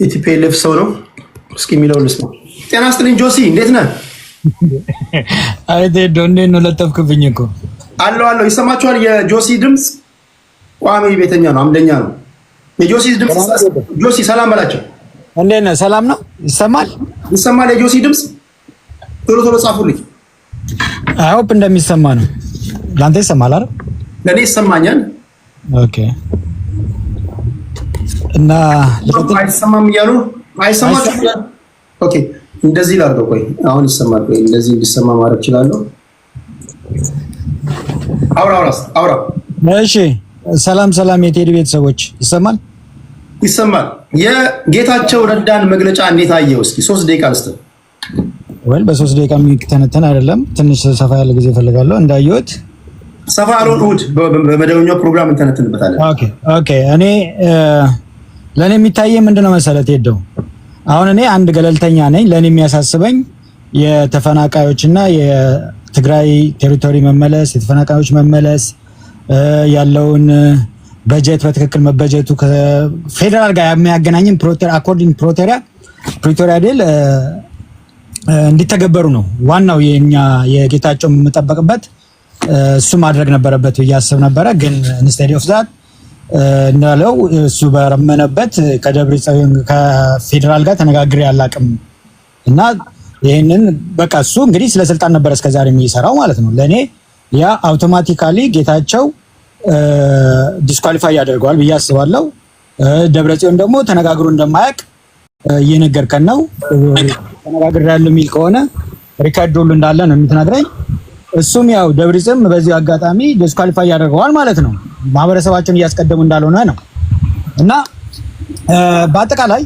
የቲፒኤልኤፍ ሰው ነው። እስኪ የሚለውን ልስማ። ጤና ይስጥልኝ ጆሲ፣ እንዴት ነህ? አይ ዶንዴ ነው ለጠፍክብኝ እኮ። አለው ይሰማችኋል? የጆሲ ድምፅ ቋሚ ቤተኛ ነው፣ አምደኛ ነው። የጆሲ ድምፅ ጆሲ ሰላም በላቸው። እንዴት ነህ? ሰላም ነው? ይሰማል? የጆሲ ድምፅ ቶሎ ጻፉልኝ። አይ ሆፕ እንደሚሰማ ነው። ላንተ ይሰማል አይደል? ለኔ ይሰማኛል። ኦኬ። እና አይሰማም እያሉ አይሰማችሁም? ኦኬ፣ እንደዚህ ላድርገው። ቆይ አሁን ይሰማል። ቆይ እንደዚህ እንዲሰማ ማድረግ እችላለሁ። አውራ። እሺ፣ ሰላም የቴዲ ቤተሰቦች ይሰማል? ይሰማል። የጌታቸው ረዳን መግለጫ እንዴት አየው? እስኪ 3 ደቂቃ ልስጥ። ወል በ3 ደቂቃ የሚተነተን አይደለም። ትንሽ ሰፋ ያለ ጊዜ ፈልጋለሁ። እንዳየሁት ሰፋ ያለውን እሑድ በመደበኛው ፕሮግራም እንተነትንበታለን። ኦኬ። እኔ ለኔ የሚታየው ምንድነው መሰለት ሄደው አሁን እኔ አንድ ገለልተኛ ነኝ። ለኔ የሚያሳስበኝ የተፈናቃዮችና የትግራይ ቴሪቶሪ መመለስ፣ የተፈናቃዮች መመለስ ያለውን በጀት በትክክል መበጀቱ ከፌደራል ጋር የሚያገናኝን አኮርዲንግ ፕሪቶሪያ ዴል እንዲተገበሩ ነው ዋናው የኛ የጌታቸው የምጠበቅበት እሱ ማድረግ ነበረበት ብዬ አስብ ነበረ። ግን ኢንስቴድ ኦፍ ዛት እንዳለው እሱ በረመነበት ከደብረጽዮን ከፌደራል ጋር ተነጋግሬ ያላቅም እና ይሄንን በቃ እሱ እንግዲህ ስለ ስልጣን ነበር እስከዛሬ የሚሰራው ማለት ነው። ለኔ ያ አውቶማቲካሊ ጌታቸው ዲስኳሊፋይ ያደርገዋል ብዬ አስባለሁ። ደብረጽዮን ደግሞ ተነጋግሮ እንደማያውቅ እየነገርከን ነው። ተነጋግሬያለሁ የሚል ከሆነ ሪካርድ ሁሉ እንዳለ ነው የምትነግረኝ። እሱም ያው ደብረጽዮን በዚህ አጋጣሚ ዲስኳሊፋይ ያደርገዋል ማለት ነው። ማህበረሰባቸውን እያስቀደሙ እንዳልሆነ ነው እና በአጠቃላይ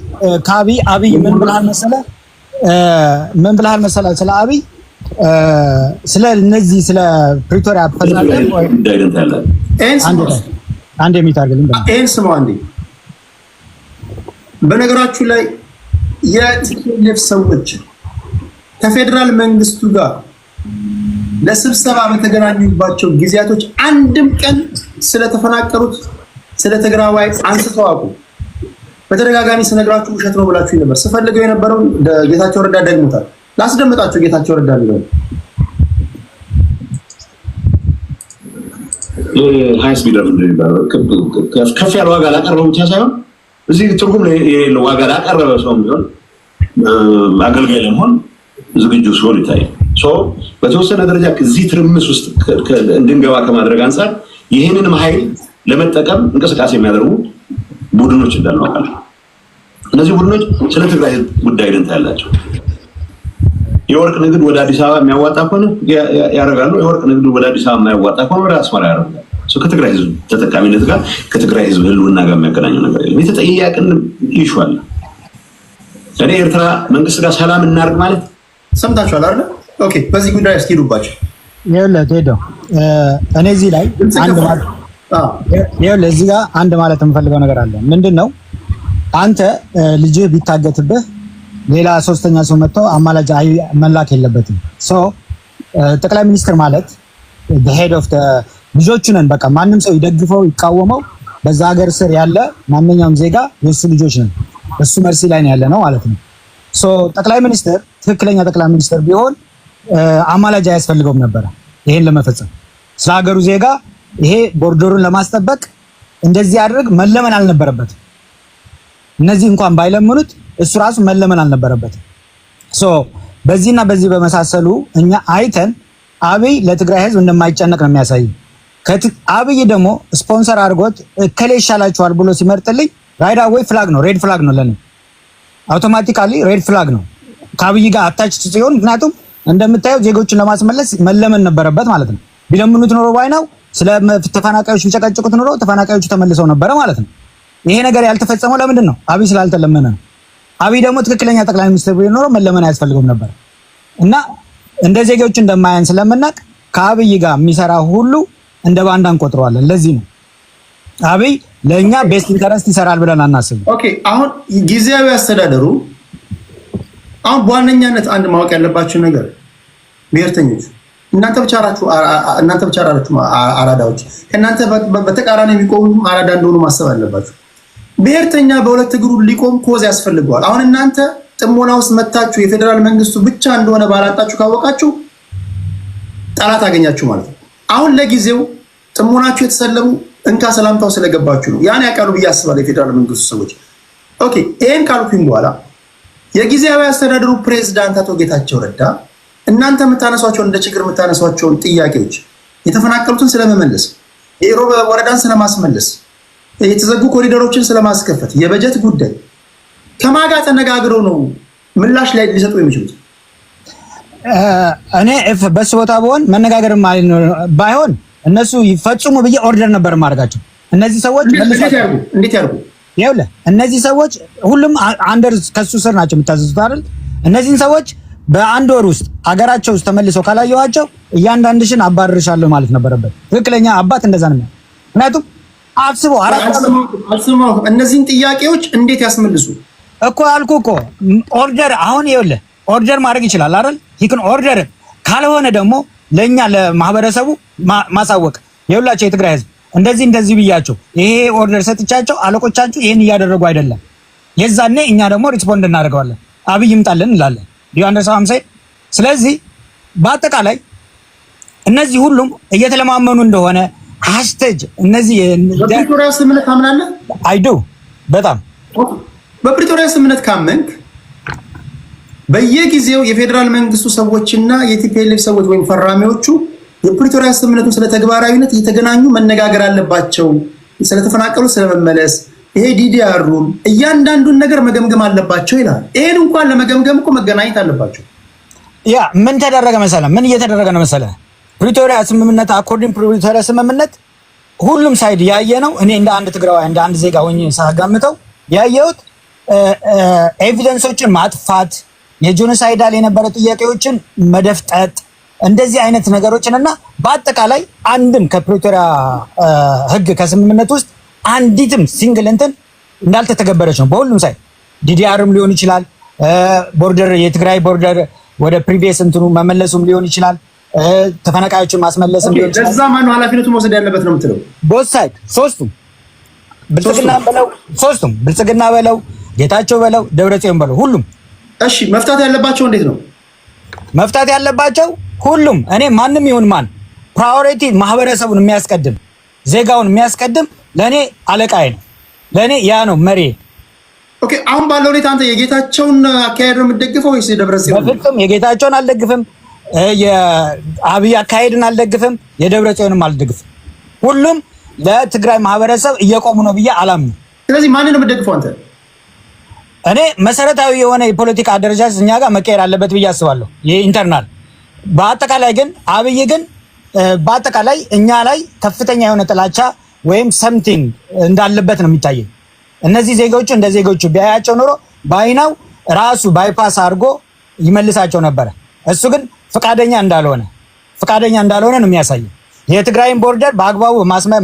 አብይ ምን ብለሃል መሰለ ስለ አብይ ስለ እነዚህ ስለ ፕሪቶሪያ አፈጻጸም አንድ የሚታርግልኝ አንዴ። በነገራችሁ ላይ የቲፒኤልኤፍ ሰዎች ከፌደራል መንግስቱ ጋር ለስብሰባ በተገናኙባቸው ጊዜያቶች አንድም ቀን ስለተፈናቀሉት ስለ ትግራዋይ አንስተው አቁ። በተደጋጋሚ ስነግራችሁ ውሸት ነው ብላችሁ ነበር። ስፈልገው የነበረው ጌታቸው ረዳ ደግሞታል። ላስደምጣችሁ። ጌታቸው ረዳ ነው ሃይስ ቢደር ከፍ ያለ ዋጋ ላቀረበው ብቻ ሳይሆን እዚህ ትርጉም የሌለው ዋጋ ላቀረበ ሰው ቢሆን አገልጋይ ለመሆን ዝግጁ ሲሆን ይታያል። በተወሰነ ደረጃ እዚህ ትርምስ ውስጥ እንድንገባ ከማድረግ አንፃር ይህንንም ኃይል ለመጠቀም እንቅስቃሴ የሚያደርጉ ቡድኖች እንዳሉ አውቃለሁ። እነዚህ ቡድኖች ስለ ትግራይ ጉዳይ ደንታ ያላቸው የወርቅ ንግድ ወደ አዲስ አበባ የሚያዋጣ ከሆነ ያደርጋሉ። የወርቅ ንግድ ወደ አዲስ አበባ የማያዋጣ ከሆነ ወደ አስመራ ያደርጋሉ። ከትግራይ ህዝብ ተጠቃሚነት ጋር ከትግራይ ህዝብ ህልውና ጋር የሚያገናኘው ነገር የለም። የተጠያቂን ይሹ አለ። እኔ ኤርትራ መንግስት ጋር ሰላም እናርግ ማለት ሰምታችኋል አይደል? ኦኬ፣ በዚህ ጉዳይ እስኪዱባችሁ ሄደው እኔ እዚህ ላይ እዚህ ጋር አንድ ማለት የምፈልገው ነገር አለ። ምንድነው አንተ ልጅህ ቢታገትብህ ሌላ ሶስተኛ ሰው መጥቶ አማላጅ መላክ የለበትም። ጠቅላይ ሚኒስትር ማለት the head of the ልጆቹ ነን። በቃ ማንም ሰው ይደግፈው ይቃወመው በዛ ሀገር ስር ያለ ማንኛውም ዜጋ የሱ ልጆች ነን። እሱ መርሲ ላይ ነው ያለ ነው ማለት ነው። ጠቅላይ ሚኒስትር ትክክለኛ ጠቅላይ ሚኒስትር ቢሆን አማላጅ አያስፈልገውም ነበር ይሄን ለመፈጸም። ስለ ሀገሩ ዜጋ ይሄ ቦርደሩን ለማስጠበቅ እንደዚህ ያድርግ መለመን አልነበረበትም። እነዚህ እንኳን ባይለምኑት እሱ ራሱ መለመን አልነበረበትም። በዚህና በዚህ በመሳሰሉ እኛ አይተን አብይ ለትግራይ ህዝብ እንደማይጨነቅ ነው የሚያሳይ። አብይ ደግሞ ስፖንሰር አድርጎት እከሌ ይሻላችኋል ብሎ ሲመርጥልኝ ራይድ አዌይ ፍላግ ነው፣ ሬድ ፍላግ ነው። ለኔ አውቶማቲካሊ ሬድ ፍላግ ነው ከአብይ ጋር አታች ሲሆን፣ ምክንያቱም እንደምታየው ዜጎችን ለማስመለስ መለመን ነበረበት ማለት ነው። ቢለምኑት ኖሮ ባይናው ስለ ተፈናቃዮች ቢጨቀጭቁት ኖሮ ተፈናቃዮቹ ተመልሰው ነበረ ማለት ነው። ይሄ ነገር ያልተፈጸመው ለምንድን ነው? አብይ ስላልተለመነ ነው። አብይ ደግሞ ትክክለኛ ጠቅላይ ሚኒስትር ቢሆን ኖሮ መለመን አያስፈልገውም ነበር እና እንደ ዜጎች እንደማያን ስለምናቅ ከአብይ ጋር የሚሰራ ሁሉ እንደ ባንዳ እንቆጥረዋለን። ለዚህ ነው አብይ ለኛ ቤስት ኢንተረስት ይሰራል ብለን አናስብም። ኦኬ፣ አሁን ጊዜያዊ አስተዳደሩ አሁን በዋነኛነት አንድ ማወቅ ያለባችሁ ነገር ብሔርተኞች እናንተ ብቻ አራዳዎች ከእናንተ በተቃራኒ የሚቆሙ አራዳ እንደሆኑ ማሰብ አለባችሁ። ብሔርተኛ በሁለት እግሩ ሊቆም ኮዝ ያስፈልገዋል። አሁን እናንተ ጥሞና ውስጥ መታችሁ የፌደራል መንግስቱ ብቻ እንደሆነ ባላጣችሁ ካወቃችሁ ጠላት አገኛችሁ ማለት ነው። አሁን ለጊዜው ጥሞናችሁ የተሰለሙ እንካ ሰላምታው ስለገባችሁ ነው። ያን ያውቃሉ ብዬ አስባለሁ የፌደራል መንግስቱ ሰዎች። ኦኬ ይሄን ካልኩኝ በኋላ የጊዜያዊ አስተዳደሩ ፕሬዝዳንት አቶ ጌታቸው ረዳ እናንተ የምታነሷቸውን እንደ ችግር የምታነሷቸውን ጥያቄዎች የተፈናቀሉትን ስለመመለስ፣ የኢሮብ ወረዳን ስለማስመለስ፣ የተዘጉ ኮሪደሮችን ስለማስከፈት፣ የበጀት ጉዳይ ከማን ጋር ተነጋግረው ነው ምላሽ ላይ ሊሰጡ የሚችሉት? እኔ በሱ ቦታ ብሆን መነጋገር ባይሆን እነሱ ይፈጽሙ ብዬ ኦርደር ነበር ማድረጋቸው። እነዚህ ሰዎች እንዴት ያርጉ? ይኸውልህ እነዚህ ሰዎች ሁሉም አንደር ከሱ ስር ናቸው የምታዘዙት አይደል? እነዚህን ሰዎች በአንድ ወር ውስጥ አገራቸው ውስጥ ተመልሰው ካላየኋቸው እያንዳንድሽን አባርርሻለሁ ማለት ነበረበት። ትክክለኛ አባት እንደዛ ነው። ምክንያቱም አስበው አልሰማሁም። እነዚህን ጥያቄዎች እንዴት ያስመልሱ እኮ አልኩህ እኮ ኦርደር። አሁን ይኸውልህ ኦርደር ማድረግ ይችላል አይደል? ይክን ኦርደር ካልሆነ ደግሞ ለኛ ለማህበረሰቡ ማሳወቅ ይኸውላችሁ የትግራይ ህዝብ እንደዚህ ብያቸው ይሄ ኦርደር ሰጥቻቸው አለቆቻችሁ ይሄን እያደረጉ አይደለም፣ የዛኔ እኛ ደግሞ ሪስፖንድ እናደርገዋለን፣ አብይ ይምጣልን እንላለን። ዲዩ አንደርስታንድ ሳይ። ስለዚህ በአጠቃላይ እነዚህ ሁሉም እየተለማመኑ እንደሆነ ሃሽታግ እነዚህ በፕሪቶሪያ ስምምነት ታምናለህ? አይዱ በጣም በፕሪቶሪያ ስምምነት ካመንክ በየጊዜው የፌደራል መንግስቱ ሰዎችና የቲፒኤልኤፍ ሰዎች ወይም ፈራሚዎቹ የፕሪቶሪያ ስምምነቱ ስለ ተግባራዊነት እየተገናኙ መነጋገር አለባቸው። ስለተፈናቀሉ ስለመመለስ ይሄ ዲዲአሩን እያንዳንዱን ነገር መገምገም አለባቸው ይላል። ይሄን እንኳን ለመገምገም እኮ መገናኘት አለባቸው። ያ ምን ተደረገ መሰለህ? ምን እየተደረገ ነው መሰለህ? ፕሪቶሪያ ስምምነት አኮርዲንግ ፕሪቶሪያ ስምምነት ሁሉም ሳይድ ያየ ነው። እኔ እንደ አንድ ትግራዋይ እንደ አንድ ዜጋ ሆኜ ሳጋምተው ያየሁት ኤቪደንሶችን ማጥፋት፣ የጆኖሳይዳል የነበረ ጥያቄዎችን መደፍጠጥ፣ እንደዚህ አይነት ነገሮችን እና በአጠቃላይ አንድም ከፕሪቶሪያ ህግ ከስምምነት ውስጥ አንዲትም ሲንግል እንትን እንዳልተተገበረች ነው በሁሉም ሳይድ። ዲዲአርም ሊሆን ይችላል፣ ቦርደር የትግራይ ቦርደር ወደ ፕሪቪየስ እንትኑ መመለሱም ሊሆን ይችላል፣ ተፈናቃዮችን ማስመለስም ሊሆን ይችላል። ለዛ ማን ነው ኃላፊነቱን መውሰድ ያለበት ነው የምትለው? ቦት ሳይድ ሶስቱም ብልጽግና በለው ጌታቸው በለው ደብረጽዮን በለው ሁሉም። እሺ መፍታት ያለባቸው እንዴት ነው መፍታት ያለባቸው? ሁሉም እኔ ማንም ይሁን ማን ፕራዮሪቲ ማህበረሰቡን የሚያስቀድም ዜጋውን የሚያስቀድም ለኔ አለቃዬ ነው። ለኔ ያ ነው መሪ። ኦኬ አሁን ባለው ሁኔታ አንተ የጌታቸውን አካሄድ ነው የምትደግፈው ወይስ የደብረጽዮን? በፍጹም የጌታቸውን አልደግፍም፣ የአብይ አካሄድን አልደግፍም፣ የደብረጽዮንም አልደግፍም። ሁሉም ለትግራይ ማህበረሰብ እየቆሙ ነው ብዬ አላምንም። ስለዚህ ማንን ነው የምትደግፈው አንተ? እኔ መሰረታዊ የሆነ የፖለቲካ አደረጃጀት እኛ ጋር መቀየር አለበት ብዬ አስባለሁ። የኢንተርናል በአጠቃላይ ግን አብይ ግን በአጠቃላይ እኛ ላይ ከፍተኛ የሆነ ጥላቻ ወይም ሰምቲንግ እንዳለበት ነው የሚታየኝ። እነዚህ ዜጎቹ እንደ ዜጎቹ ቢያያቸው ኖሮ ባይናው ራሱ ባይፓስ አድርጎ ይመልሳቸው ነበረ። እሱ ግን ፈቃደኛ እንዳልሆነ ነው የሚያሳየው። የትግራይን ቦርደር በአግባቡ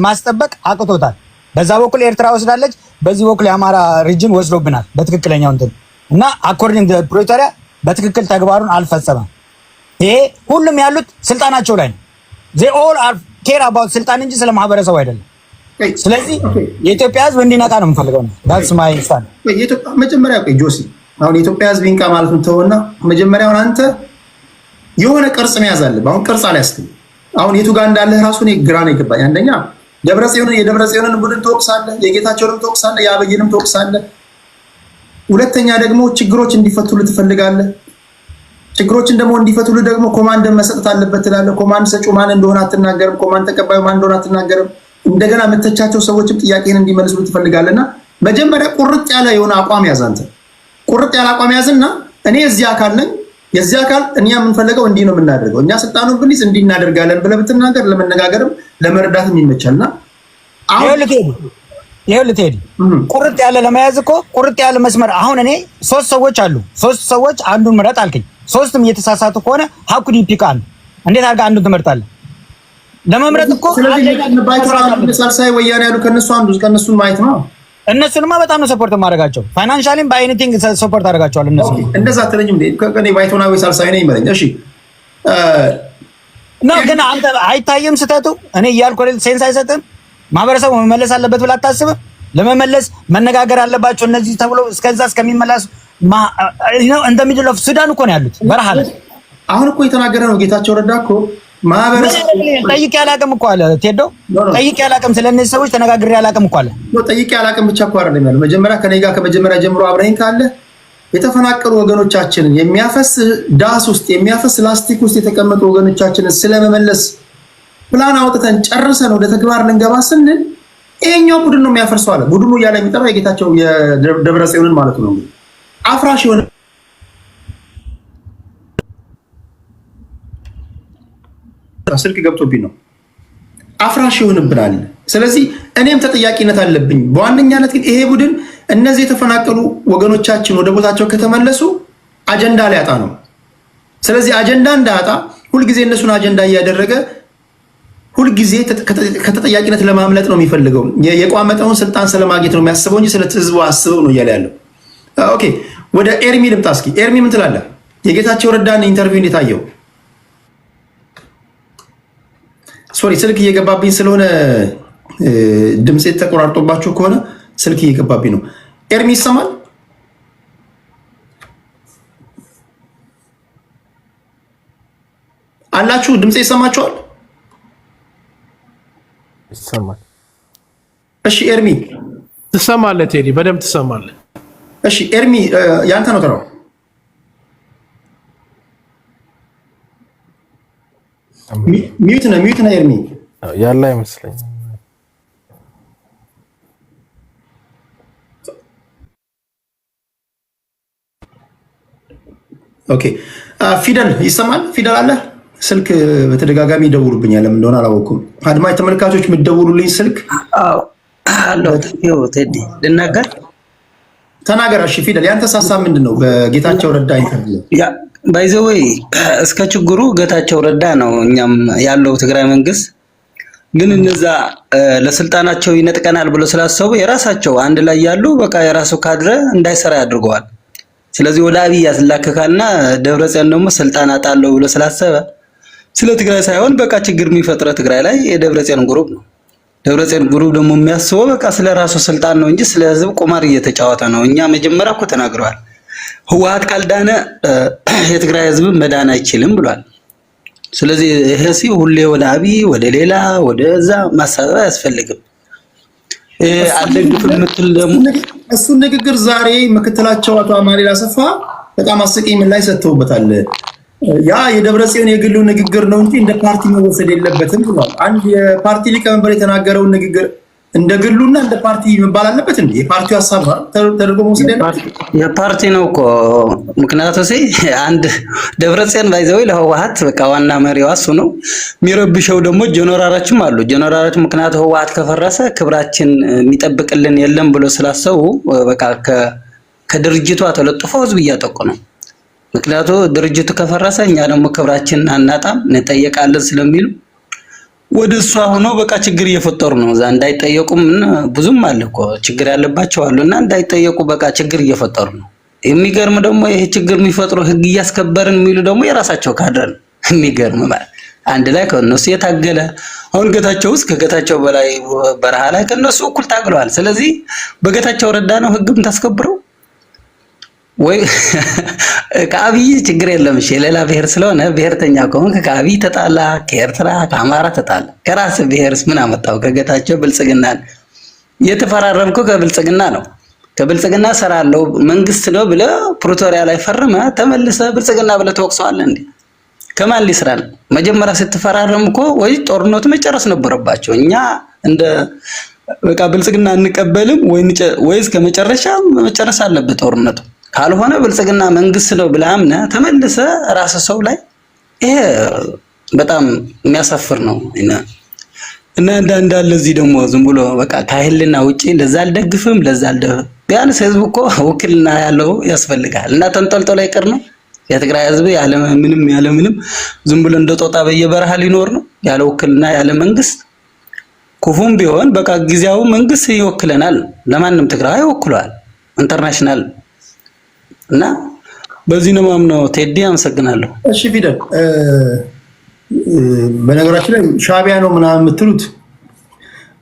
ማስጠበቅ አቅቶታል። በዛ በኩል ኤርትራ ወስዳለች፣ በዚህ በኩል የአማራ ሪጅን ወስዶብናል በትክክለኛው እንትን እና አኮርዲንግ ፕሪቶሪያ በትክክል ተግባሩን አልፈጸመም። ይሄ ሁሉም ያሉት ስልጣናቸው ላይ ነው። they all are care about ስልጣን እንጂ ስለ ማህበረሰቡ አይደለም። ስለዚህ የኢትዮጵያ ህዝብ እንዲነቃ ነው የምፈልገው ነው። that's my stand። መጀመሪያ ጆሲ አሁን የኢትዮጵያ ህዝብ ይንቃ ማለት ነው ተውና፣ መጀመሪያውን አንተ የሆነ ቅርጽ መያዝ አለብህ። አሁን ቅርጽ አልያዝክም። አሁን የቱ ጋር እንዳለህ ራሱ እኔ ግራ ነው የገባኝ። አንደኛ የደብረጽዮንን ቡድን ትወቅሳለህ፣ የጌታቸውንም ትወቅሳለህ፣ የአብይንም ትወቅሳለህ። ሁለተኛ ደግሞ ችግሮች እንዲፈቱልህ ትፈልጋለህ። ችግሮችን ደግሞ እንዲፈቱልህ ደግሞ ኮማንድ መሰጠት አለበት ትላለህ። ኮማንድ ሰጪው ማን እንደሆነ አትናገርም። ኮማንድ ተቀባዩ ማን እንደሆነ አትናገርም። እንደገና የምትተቻቸው ሰዎችም ጥያቄን እንዲመልሱልህ ትፈልጋለህና መጀመሪያ ቁርጥ ያለ የሆነ አቋም ያዝ። አንተ ቁርጥ ያለ አቋም ያዝና እኔ እዚህ አካል ነኝ፣ የዚህ አካል እኛ የምንፈልገው እንዲህ ነው የምናደርገው፣ እኛ ስልጣኑን ብንይዝ እንዲህ እናደርጋለን ብለህ ብትናገር ለመነጋገርም ለመረዳትም ይመቻልና ይኸውልህ ቴዲ ቁርጥ ያለ ለመያዝ እኮ ቁርጥ ያለ መስመር። አሁን እኔ ሶስት ሰዎች አንዱን ምረጥ አልከኝ። ሶስቱም እየተሳሳቱ ከሆነ how could you pick አንዱ? እንዴት አድርገህ አንዱን ትመርጣለህ? ለመምረጥ እኮ ሳልሳይ ወያኔ ያሉ ከነሱን ማየት ነው። እነሱንማ በጣም ነው ሰፖርት ማድረጋቸው። ፋይናንሻሊም በኤኒቲንግ ሰፖርት አደርጋቸዋለሁ። እነሱ እንደዛ አትለኝም እንዴ? ከኔ ባይቶና ወይ ሳልሳይ ነኝ ማለት እሺ ነው። ግን አንተ አይታየም ስተቱ። እኔ እያልኩ ሴንስ አይሰጥም። ማህበረሰቡ መመለስ አለበት ብለህ አታስብም? ለመመለስ መነጋገር አለባቸው እነዚህ ተብሎ እስከዛ እስከሚመለሱ እንደሚደለው ሱዳን እኮ ነው ያሉት በረሃ ላይ። አሁን እኮ የተናገረ ነው ጌታቸው ረዳ እኮ ማህበረሰብ ጠይቄ አላውቅም እኮ አለ ቴዶ። ጠይቄ አላውቅም ስለነዚህ ሰዎች ተነጋግሬ አላውቅም እኮ አለ። ጠይቄ አላውቅም ብቻ እኮ አይደለም ያለው። መጀመሪያ ከኔ ጋር ከመጀመሪያ ጀምሮ አብረኸኝ ካለ የተፈናቀሉ ወገኖቻችንን የሚያፈስ ዳስ ውስጥ የሚያፈስ ላስቲክ ውስጥ የተቀመጡ ወገኖቻችንን ስለመመለስ ፕላን አውጥተን ጨርሰን ወደ ተግባር ልንገባ ስንል ይሄኛው ቡድን ነው የሚያፈርሰው አለ። ቡድኑ እያለ የሚጠራው የጌታቸው የደብረጽዮንን ማለት ነው። አፍራሽ የሆነ ስልክ ገብቶብኝ ነው አፍራሽ ይሆንብናል። ስለዚህ እኔም ተጠያቂነት አለብኝ። በዋነኛነት ግን ይሄ ቡድን እነዚህ የተፈናቀሉ ወገኖቻችን ወደ ቦታቸው ከተመለሱ አጀንዳ ሊያጣ ነው። ስለዚህ አጀንዳ እንዳያጣ ሁልጊዜ እነሱን አጀንዳ እያደረገ ሁልጊዜ ከተጠያቂነት ለማምለጥ ነው የሚፈልገው። የቋመጠውን ስልጣን ስለማግኘት ነው የሚያስበው እንጂ ስለ ህዝቡ አስበው ነው እያለ ያለው። ኦኬ ወደ ኤርሚ ልምጣ እስኪ። ኤርሚ ምን ትላለህ? የጌታቸው ረዳን ኢንተርቪው እንዴት አየው? ሶሪ ስልክ እየገባብኝ ስለሆነ ድምጼ ተቆራርጦባችሁ ከሆነ ስልክ እየገባብኝ ነው። ኤርሚ ይሰማል? አላችሁ? ድምጼ ይሰማችኋል? ይሰማል። እሺ ኤርሚ ትሰማለህ? ቴዲ በደምብ ትሰማለህ? እሺ ኤርሚ ያንተ ነው ተራው። ሚዩት ነው ኤርሚ ያለ አይመስለኝ። ኦኬ ፊደል ይሰማል? ፊደል አለ? ስልክ በተደጋጋሚ ይደውሉብኛል፣ ለምን እንደሆነ አላወኩም። አድማጭ ተመልካቾች የምትደውሉልኝ ስልክ አለው። ቴዲ ልናገር ተናገር። እሺ ፊደል ያንተ ሀሳብ ምንድን ነው? በጌታቸው ረዳ ኢንተርቪው ባይዘወይ እስከ ችግሩ ጌታቸው ረዳ ነው እኛም ያለው ትግራይ መንግስት ግን እነዛ ለስልጣናቸው ይነጥቀናል ብሎ ስላሰቡ የራሳቸው አንድ ላይ ያሉ በቃ የራሱ ካድረ እንዳይሰራ ያድርገዋል። ስለዚህ ወደ አብይ ያስላከካልና ደብረጽዮን ደግሞ ስልጣን አጣለው ብሎ ስላሰበ ስለ ትግራይ ሳይሆን በቃ ችግር የሚፈጥረው ትግራይ ላይ የደብረጽዮን ግሩፕ ነው። ደብረጽዮን ግሩፕ ደግሞ የሚያስበው በቃ ስለ ራሱ ስልጣን ነው እንጂ ስለ ህዝብ ቁማር እየተጫወተ ነው። እኛ መጀመሪያ እኮ ተናግረዋል። ህወሓት ካልዳነ የትግራይ ህዝብ መዳን አይችልም ብሏል። ስለዚህ ይሄ ሁሌ ወደ አብይ ወደ ሌላ ወደዛ ማሳበብ አያስፈልግም። አልደግፍም የምትል ደግሞ እሱን ንግግር ዛሬ ምክትላቸው አቶ አማኑኤል አሰፋ በጣም አስቂኝ ምላሽ ሰጥተውበታል። ያ የደብረጽዮን የግሉ ንግግር ነው እንጂ እንደ ፓርቲ መወሰድ የለበትም ብሏል። አንድ የፓርቲ ሊቀመንበር የተናገረውን ንግግር እንደ ግሉና እንደ ፓርቲ መባል አለበት እንዴ? የፓርቲው ሐሳብ ተደርጎ መውሰድ የፓርቲ ነው እኮ። ምክንያቱም አንድ ደብረጽዮን ባይዘው ለህወሓት በቃ ዋና መሪው እሱ ነው። የሚረብሸው ደግሞ ጀነራሎችም አሉ። ጀነራሎች ምክንያቱም ህወሓት ከፈረሰ ክብራችን የሚጠብቅልን የለም ብሎ ስላሰቡ በቃ ከድርጅቱ ተለጥፎ ህዝብ እያጠቁ ነው። ምክንያቱም ድርጅቱ ከፈረሰ እኛ ደግሞ ክብራችን አናጣም እንጠየቃለን ስለሚሉ ወደ እሷ ሆኖ በቃ ችግር እየፈጠሩ ነው። እዛ እንዳይጠየቁም ብዙም አለ እኮ ችግር ያለባቸው አሉና እንዳይጠየቁ በቃ ችግር እየፈጠሩ ነው። የሚገርም ደግሞ ይሄ ችግር የሚፈጥሩ ህግ እያስከበርን የሚሉ ደግሞ የራሳቸው ካድረ ነው። የሚገርም ማለት አንድ ላይ ከነሱ የታገለ አሁን ጌታቸው ውስጥ ከጌታቸው በላይ በረሃ ላይ ከነሱ እኩል ታግለዋል። ስለዚህ በጌታቸው ረዳ ነው ህግም ታስከብረው ወይ ከአብይ ችግር የለም። እሺ ሌላ ብሔር ስለሆነ ብሔርተኛ ከሆንክ ከአብይ ተጣላ፣ ከኤርትራ ከአማራ ተጣላ። ከራስ ብሔርስ ምን አመጣው? ከጌታቸው ብልጽግና የተፈራረምከው ከብልጽግና ነው። ከብልጽግና ሰራለው መንግስት ነው ብለ ፕሪቶሪያ ላይ ፈርመ ተመልሰ ብልጽግና ብለ ተወቅሰዋል እንዴ? ከማን ሊስራል? መጀመሪያ ስትፈራረም እኮ ወይ ጦርነቱ መጨረስ ነበረባቸው። እኛ እንደ በቃ ብልጽግና እንቀበልም ወይስ ከመጨረሻ መጨረስ አለበት ጦርነቱ። ካልሆነ ብልጽግና መንግስት ነው ብለህ አምነህ ተመልሰ ራስ ሰው ላይ ይሄ በጣም የሚያሳፍር ነው። እና እንዳለ እዚህ ደግሞ ዝም ብሎ በቃ ከህልና ውጪ ለዛ አልደግፍም ለዛ ቢያንስ ህዝብ እኮ ውክልና ያለው ያስፈልጋል። እና ተንጠልጥሎ ይቀር ነው የትግራይ ህዝብ ያለ ምንም ዝም ብሎ እንደ ጦጣ በየበረሃ ሊኖር ነው ያለ ውክልና ያለ መንግስት። ኩፉም ቢሆን በቃ ጊዜያዊ መንግስት ይወክለናል። ለማንም ትግራይ ይወክሏል ኢንተርናሽናል። እና በዚህ ነው ማምነው። ቴዲ አመሰግናለሁ። እሺ ፊደል በነገራችን ላይ ሻዕቢያ ነው ምናምን የምትሉት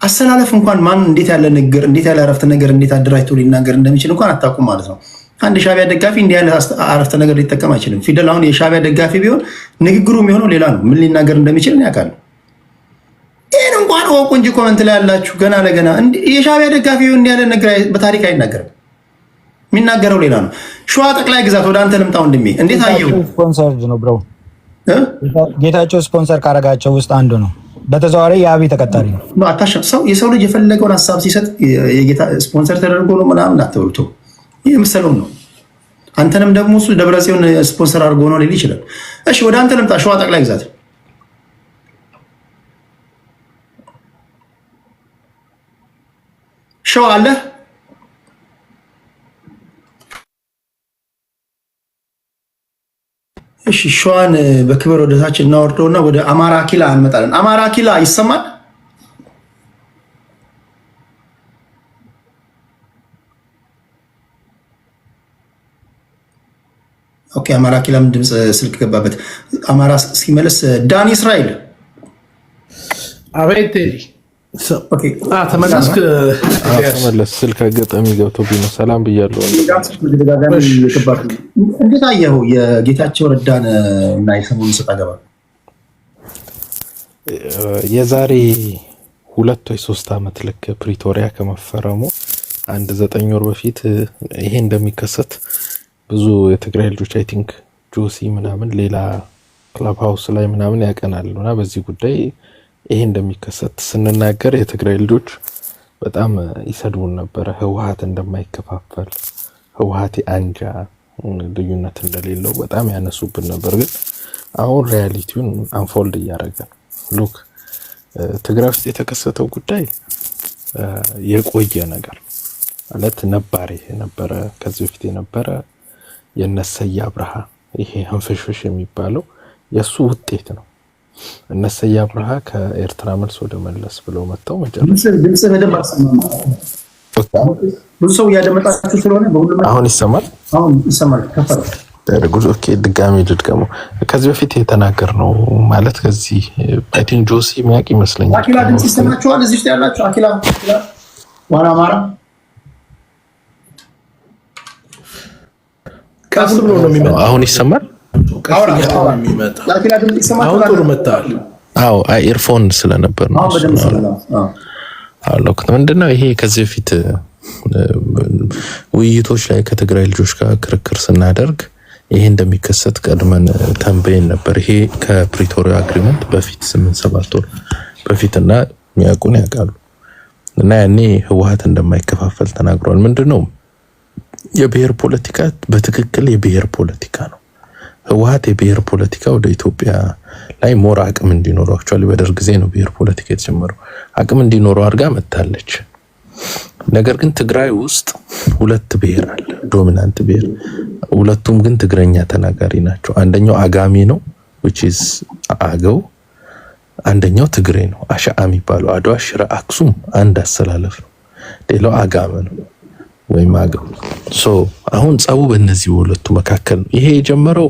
አሰላለፍ እንኳን ማን እንዴት ያለ ነገር እንዴት ያለ አረፍተ ነገር እንዴት አደራጅቶ ሊናገር እንደሚችል እንኳን አታውቁም ማለት ነው። አንድ ሻዕቢያ ደጋፊ እንዲህ ያለ አረፍተ ነገር ሊጠቀም አይችልም። ፊደል አሁን የሻዕቢያ ደጋፊ ቢሆን ንግግሩ የሚሆነው ሌላ ነው። ምን ሊናገር እንደሚችል ያውቃል። ይህን እንኳን ወቁ እንጂ ኮመንት ላይ ያላችሁ ገና ለገና የሻዕቢያ ደጋፊ ቢሆን እንዲህ ያለ ነገር በታሪክ አይናገርም። የሚናገረው ሌላ ነው። ሸዋ ጠቅላይ ግዛት ወደ አንተ ልምጣ ወንድሜ፣ እንዴት አየው? ስፖንሰርድ ነው ብሮ። ጌታቸው ስፖንሰር ካረጋቸው ውስጥ አንዱ ነው። በተዘዋዋሪ የአብይ ተቀጣሪ ነው። አታሸም። ሰው የሰው ልጅ የፈለገውን ሀሳብ ሲሰጥ የጌታ ስፖንሰር ተደርጎ ነው ምናምን አትበሉት። ይህ የምሰለው ነው። አንተንም ደግሞ እሱ ደብረጽዮን ስፖንሰር አድርጎ ነው ሊል ይችላል። እሺ ወደ አንተ ልምጣ። ሸዋ ጠቅላይ ግዛት ሸዋ አለ። እሺ ሸዋን በክብር ወደ ታች እናወርደውና ወደ አማራ ኪላ እንመጣለን። አማራ ኪላ ይሰማል? ኦኬ አማራ ኪላም ድምፅ ስልክ ገባበት። አማራ ሲመለስ ዳኒ እስራኤል አቤት ተመለስክ? ተመለስ። ስልክ አጋጣሚ ገብቶብኝ ነው። ሰላም ብያለሁ። እንዴት አየኸው የጌታቸው ረዳን እና የሰሞኑን ሰጣ ገባ? የዛሬ 2 ወይ 3 ዓመት ልክ ፕሪቶሪያ ከመፈረሙ 9 ወር በፊት ይሄ እንደሚከሰት ብዙ የትግራይ ልጆች አይ ቲንክ ጆሲ ምናምን ሌላ ክለብ ሃውስ ላይ ምናምን ያቀናሉና በዚህ ጉዳይ ይሄ እንደሚከሰት ስንናገር የትግራይ ልጆች በጣም ይሰድቡን ነበር። ህወሓት እንደማይከፋፈል ህወሓት አንጃ ልዩነት እንደሌለው በጣም ያነሱብን ነበር። ግን አሁን ሪያሊቲውን አንፎልድ እያደረገ ሉክ ትግራይ ውስጥ የተከሰተው ጉዳይ የቆየ ነገር ማለት ነባሪ የነበረ ከዚህ በፊት የነበረ የነሰያ አብርሃ ይሄ ህንፍሽፍሽ የሚባለው የሱ ውጤት ነው። እነሰያ አብርሃ ከኤርትራ መልስ ወደ መለስ ብለው መጣው መጨረሻ ድምጽ በደንብ አሰማማ። ብዙ ሰው ያደመጣችሁ ስለሆነ በሁሉም አሁን ይሰማል። አሁን ይሰማል። ከፈረ ደረጉ። ኦኬ ድጋሚ ልድገመው። ከዚህ በፊት የተናገርነው ማለት ከዚህ አይ ቲንክ ጆሲ የሚያውቅ ይመስለኛል። አኪላ ድምጽ ይሰማችኋል? እዚህ ውስጥ ያላችሁ አኪላ ዋና አማራ ቀስ ብሎ ነው የሚመጣው። አሁን ይሰማል? አሁን ጥሩ መጣል። አዎ ኤርፎን ስለነበር ነው። አዎ ምንድነው ይሄ ከዚህ በፊት ውይይቶች ላይ ከትግራይ ልጆች ጋር ክርክር ስናደርግ ይሄ እንደሚከሰት ቀድመን ተንበየን ነበር። ይሄ ከፕሪቶሪያ አግሪመንት በፊት 8-7 ወር በፊትና የሚያውቁን ያውቃሉ። እና ያኔ ህወሓት እንደማይከፋፈል ተናግሯል። ምንድነው የብሔር ፖለቲካ በትክክል የብሔር ፖለቲካ ነው። ህወሓት የብሔር ፖለቲካ ወደ ኢትዮጵያ ላይ ሞራ አቅም እንዲኖረው አክቹአሊ በደርግ ጊዜ ነው ብሔር ፖለቲካ የተጀመረው። አቅም እንዲኖረው አድርጋ መታለች። ነገር ግን ትግራይ ውስጥ 2 ብሔር አለ፣ ዶሚናንት ብሔር። ሁለቱም ግን ትግረኛ ተናጋሪ ናቸው። አንደኛው አጋሚ ነው which is አገው፣ አንደኛው ትግሬ ነው አሻአ የሚባለው። አድዋ፣ ሽረ፣ አክሱም አንድ አሰላለፍ ነው። ሌላው አጋመ ነው ወይም አገው። አሁን ጸቡ በእነዚህ ሁለቱ መካከል ነው። ይሄ የጀመረው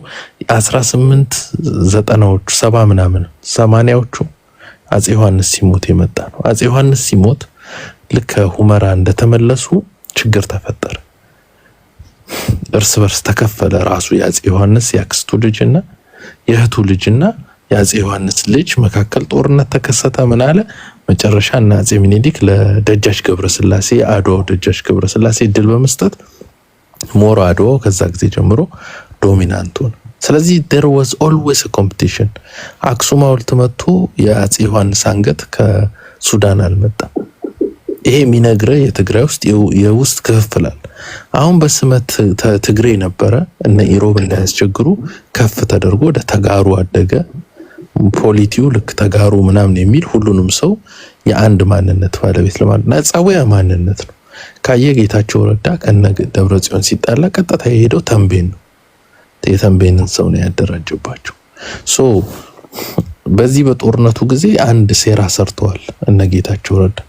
1890ዎቹ 70 ምናምን 80ዎቹ አፄ ዮሐንስ ሲሞት የመጣ ነው። አፄ ዮሐንስ ሲሞት ልክ ሁመራ እንደተመለሱ ችግር ተፈጠረ። እርስ በርስ ተከፈለ። ራሱ የአፄ ዮሐንስ ያክስቱ ልጅና የእህቱ ልጅና የአፄ ዮሐንስ ልጅ መካከል ጦርነት ተከሰተ። ምን አለ መጨረሻ እና አፄ ሚኒሊክ ለደጃች ገብረስላሴ አድዋው ደጃች ገብረስላሴ ድል በመስጠት ሞሮ አድዋው ከዛ ጊዜ ጀምሮ ዶሚናንት ሆነ። ስለዚህ there was always a competition። አክሱም ሐውልት መጥቶ የአፄ ዮሐንስ አንገት ከሱዳን አልመጣም። ይሄ የሚነግረ የትግራይ ውስጥ የውስጥ ክፍፍላል። አሁን በስመት ትግሬ ነበረ እነ ኢሮብ እንዳያስቸግሩ ከፍ ተደርጎ ወደ ተጋሩ አደገ። ፖሊቲው ልክ ተጋሩ ምናምን የሚል ሁሉንም ሰው የአንድ ማንነት ባለቤት ለማድረግ ነፃዊያ ማንነት ነው። ካየ ጌታቸው ረዳ ከነ ደብረጽዮን ሲጣላ ቀጥታ የሄደው ተንቤን ነው። የተንቤንን ሰው ነው ያደራጀባቸው። በዚህ በጦርነቱ ጊዜ አንድ ሴራ ሰርተዋል እነ ጌታቸው ረዳ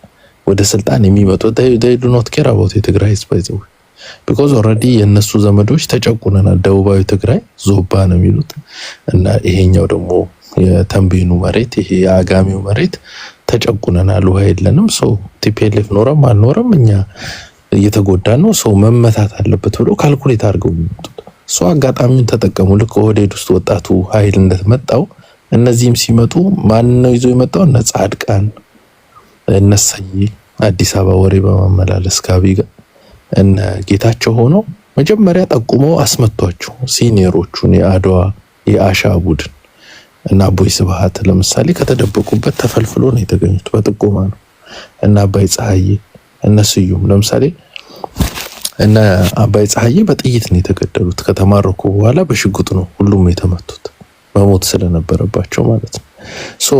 ወደ ስልጣን የሚመጡት they do not care about የትግራይ ህዝብ because already የነሱ ዘመዶች ተጨቁነናል። ደቡባዊ ትግራይ ዞባ ነው የሚሉት እና ይሄኛው ደግሞ የተንቤኑ መሬት ይሄ የአጋሚው መሬት ተጨቁነናል፣ ውሃ የለንም። ሰው ቲፒኤልኤፍ ኖረም አልኖረም እኛ እየተጎዳን ነው፣ ሰው መመታት አለበት ብሎ ካልኩሌት አድርገው የሚመጡት ሰው አጋጣሚውን ተጠቀሙ። ልክ ኦህዴድ ውስጥ ወጣቱ ኃይል እንደመጣው እነዚህም ሲመጡ ማን ነው ይዞ የመጣው? እነ ጻድቃን እነ ሰይ አዲስ አበባ ወሬ በማመላለስ ከአብይ ጋር እነ ጌታቸው ሆነው መጀመሪያ ጠቁመው አስመቷቸው። ሲኒየሮቹን የአድዋ የአሻ ቡድን እና አቦይ ስብሃት ለምሳሌ ከተደበቁበት ተፈልፍሎ ነው የተገኙት፣ በጥቆማ ነው። እና አባይ ፀሐዬ እነ ስዩም ለምሳሌ እና አባይ ፀሐዬ በጥይት ነው የተገደሉት። ከተማረኩ በኋላ በሽጉጥ ነው ሁሉም የተመቱት፣ መሞት ስለነበረባቸው ማለት ነው። ሶ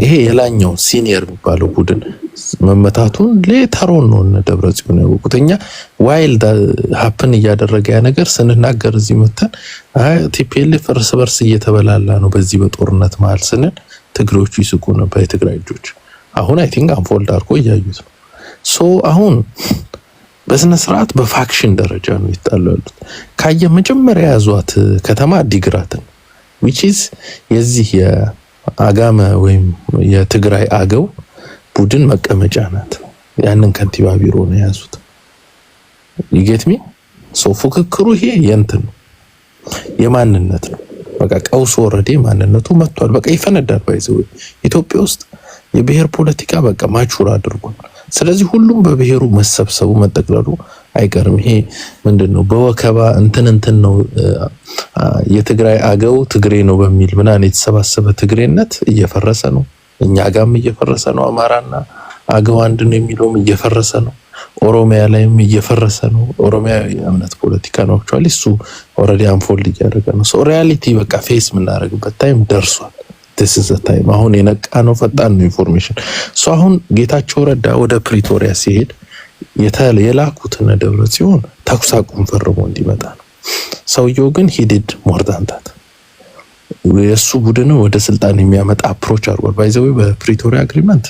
ይሄ የላኛው ሲኒየር የሚባለው ቡድን መመታቱን ሌተሮን ነው እነ ደብረጽዮን ያወቁት። እኛ ዋይልድ ሀፕን እያደረገ ያ ነገር ስንናገር እዚህ መተን ቲፒኤልኤፍ እርስ በርስ እየተበላላ ነው በዚህ በጦርነት መሀል ስንል ትግሬዎቹ ይስቁ ነበር፣ የትግራይ ልጆች። አሁን አይ ቲንክ አንፎልድ አድርጎ እያዩት ነው። ሶ አሁን በስነ ስርዓት በፋክሽን ደረጃ ነው ይጣላሉት። ካየ መጀመሪያ ያዟት ከተማ አዲግራትን which is የዚህ የአጋመ ወይም የትግራይ አገው ቡድን መቀመጫ ናት። ያንን ከንቲባ ቢሮ ነው ያዙት። ይገትሚ ሶ ፉክክሩ ይሄ የእንትን ነው የማንነት ነው። በቃ ቀውስ ወረዴ ማንነቱ መጥቷል። በቃ ይፈነዳል። ባይዘው ኢትዮጵያ ውስጥ የብሔር ፖለቲካ በቃ ማቹር አድርጓል። ስለዚህ ሁሉም በብሔሩ መሰብሰቡ መጠቅለሉ አይቀርም። ይሄ ምንድነው በወከባ እንትን ነው የትግራይ አገው ትግሬ ነው በሚል ምናምን የተሰባሰበ ትግሬነት እየፈረሰ ነው። እኛ ጋርም እየፈረሰ ነው። አማራና አገው አንድ ነው የሚለውም እየፈረሰ ነው። ኦሮሚያ ላይም እየፈረሰ ነው። ኦሮሚያ የእምነት ፖለቲካ ነው አክቹአሊ እሱ ኦልሬዲ አንፎልድ እያደረገ ነው። ሶ ሪያሊቲ በቃ ፌስ የምናደርግበት ታይም ደርሷል። this is the time አሁን የነቃ ነው፣ ፈጣን ነው ኢንፎርሜሽን። ሶ አሁን ጌታቸው ረዳ ወደ ፕሪቶሪያ ሲሄድ የላኩት ደብረጽዮን ተኩስ አቁም ፈርሞ እንዲመጣ ነው። ሰውየው ግን ሂድድ ሞርዳንታት የሱ ቡድን ወደ ስልጣን የሚያመጣ አፕሮች አድርጓል። ባይዘው በፕሪቶሪያ አግሪመንት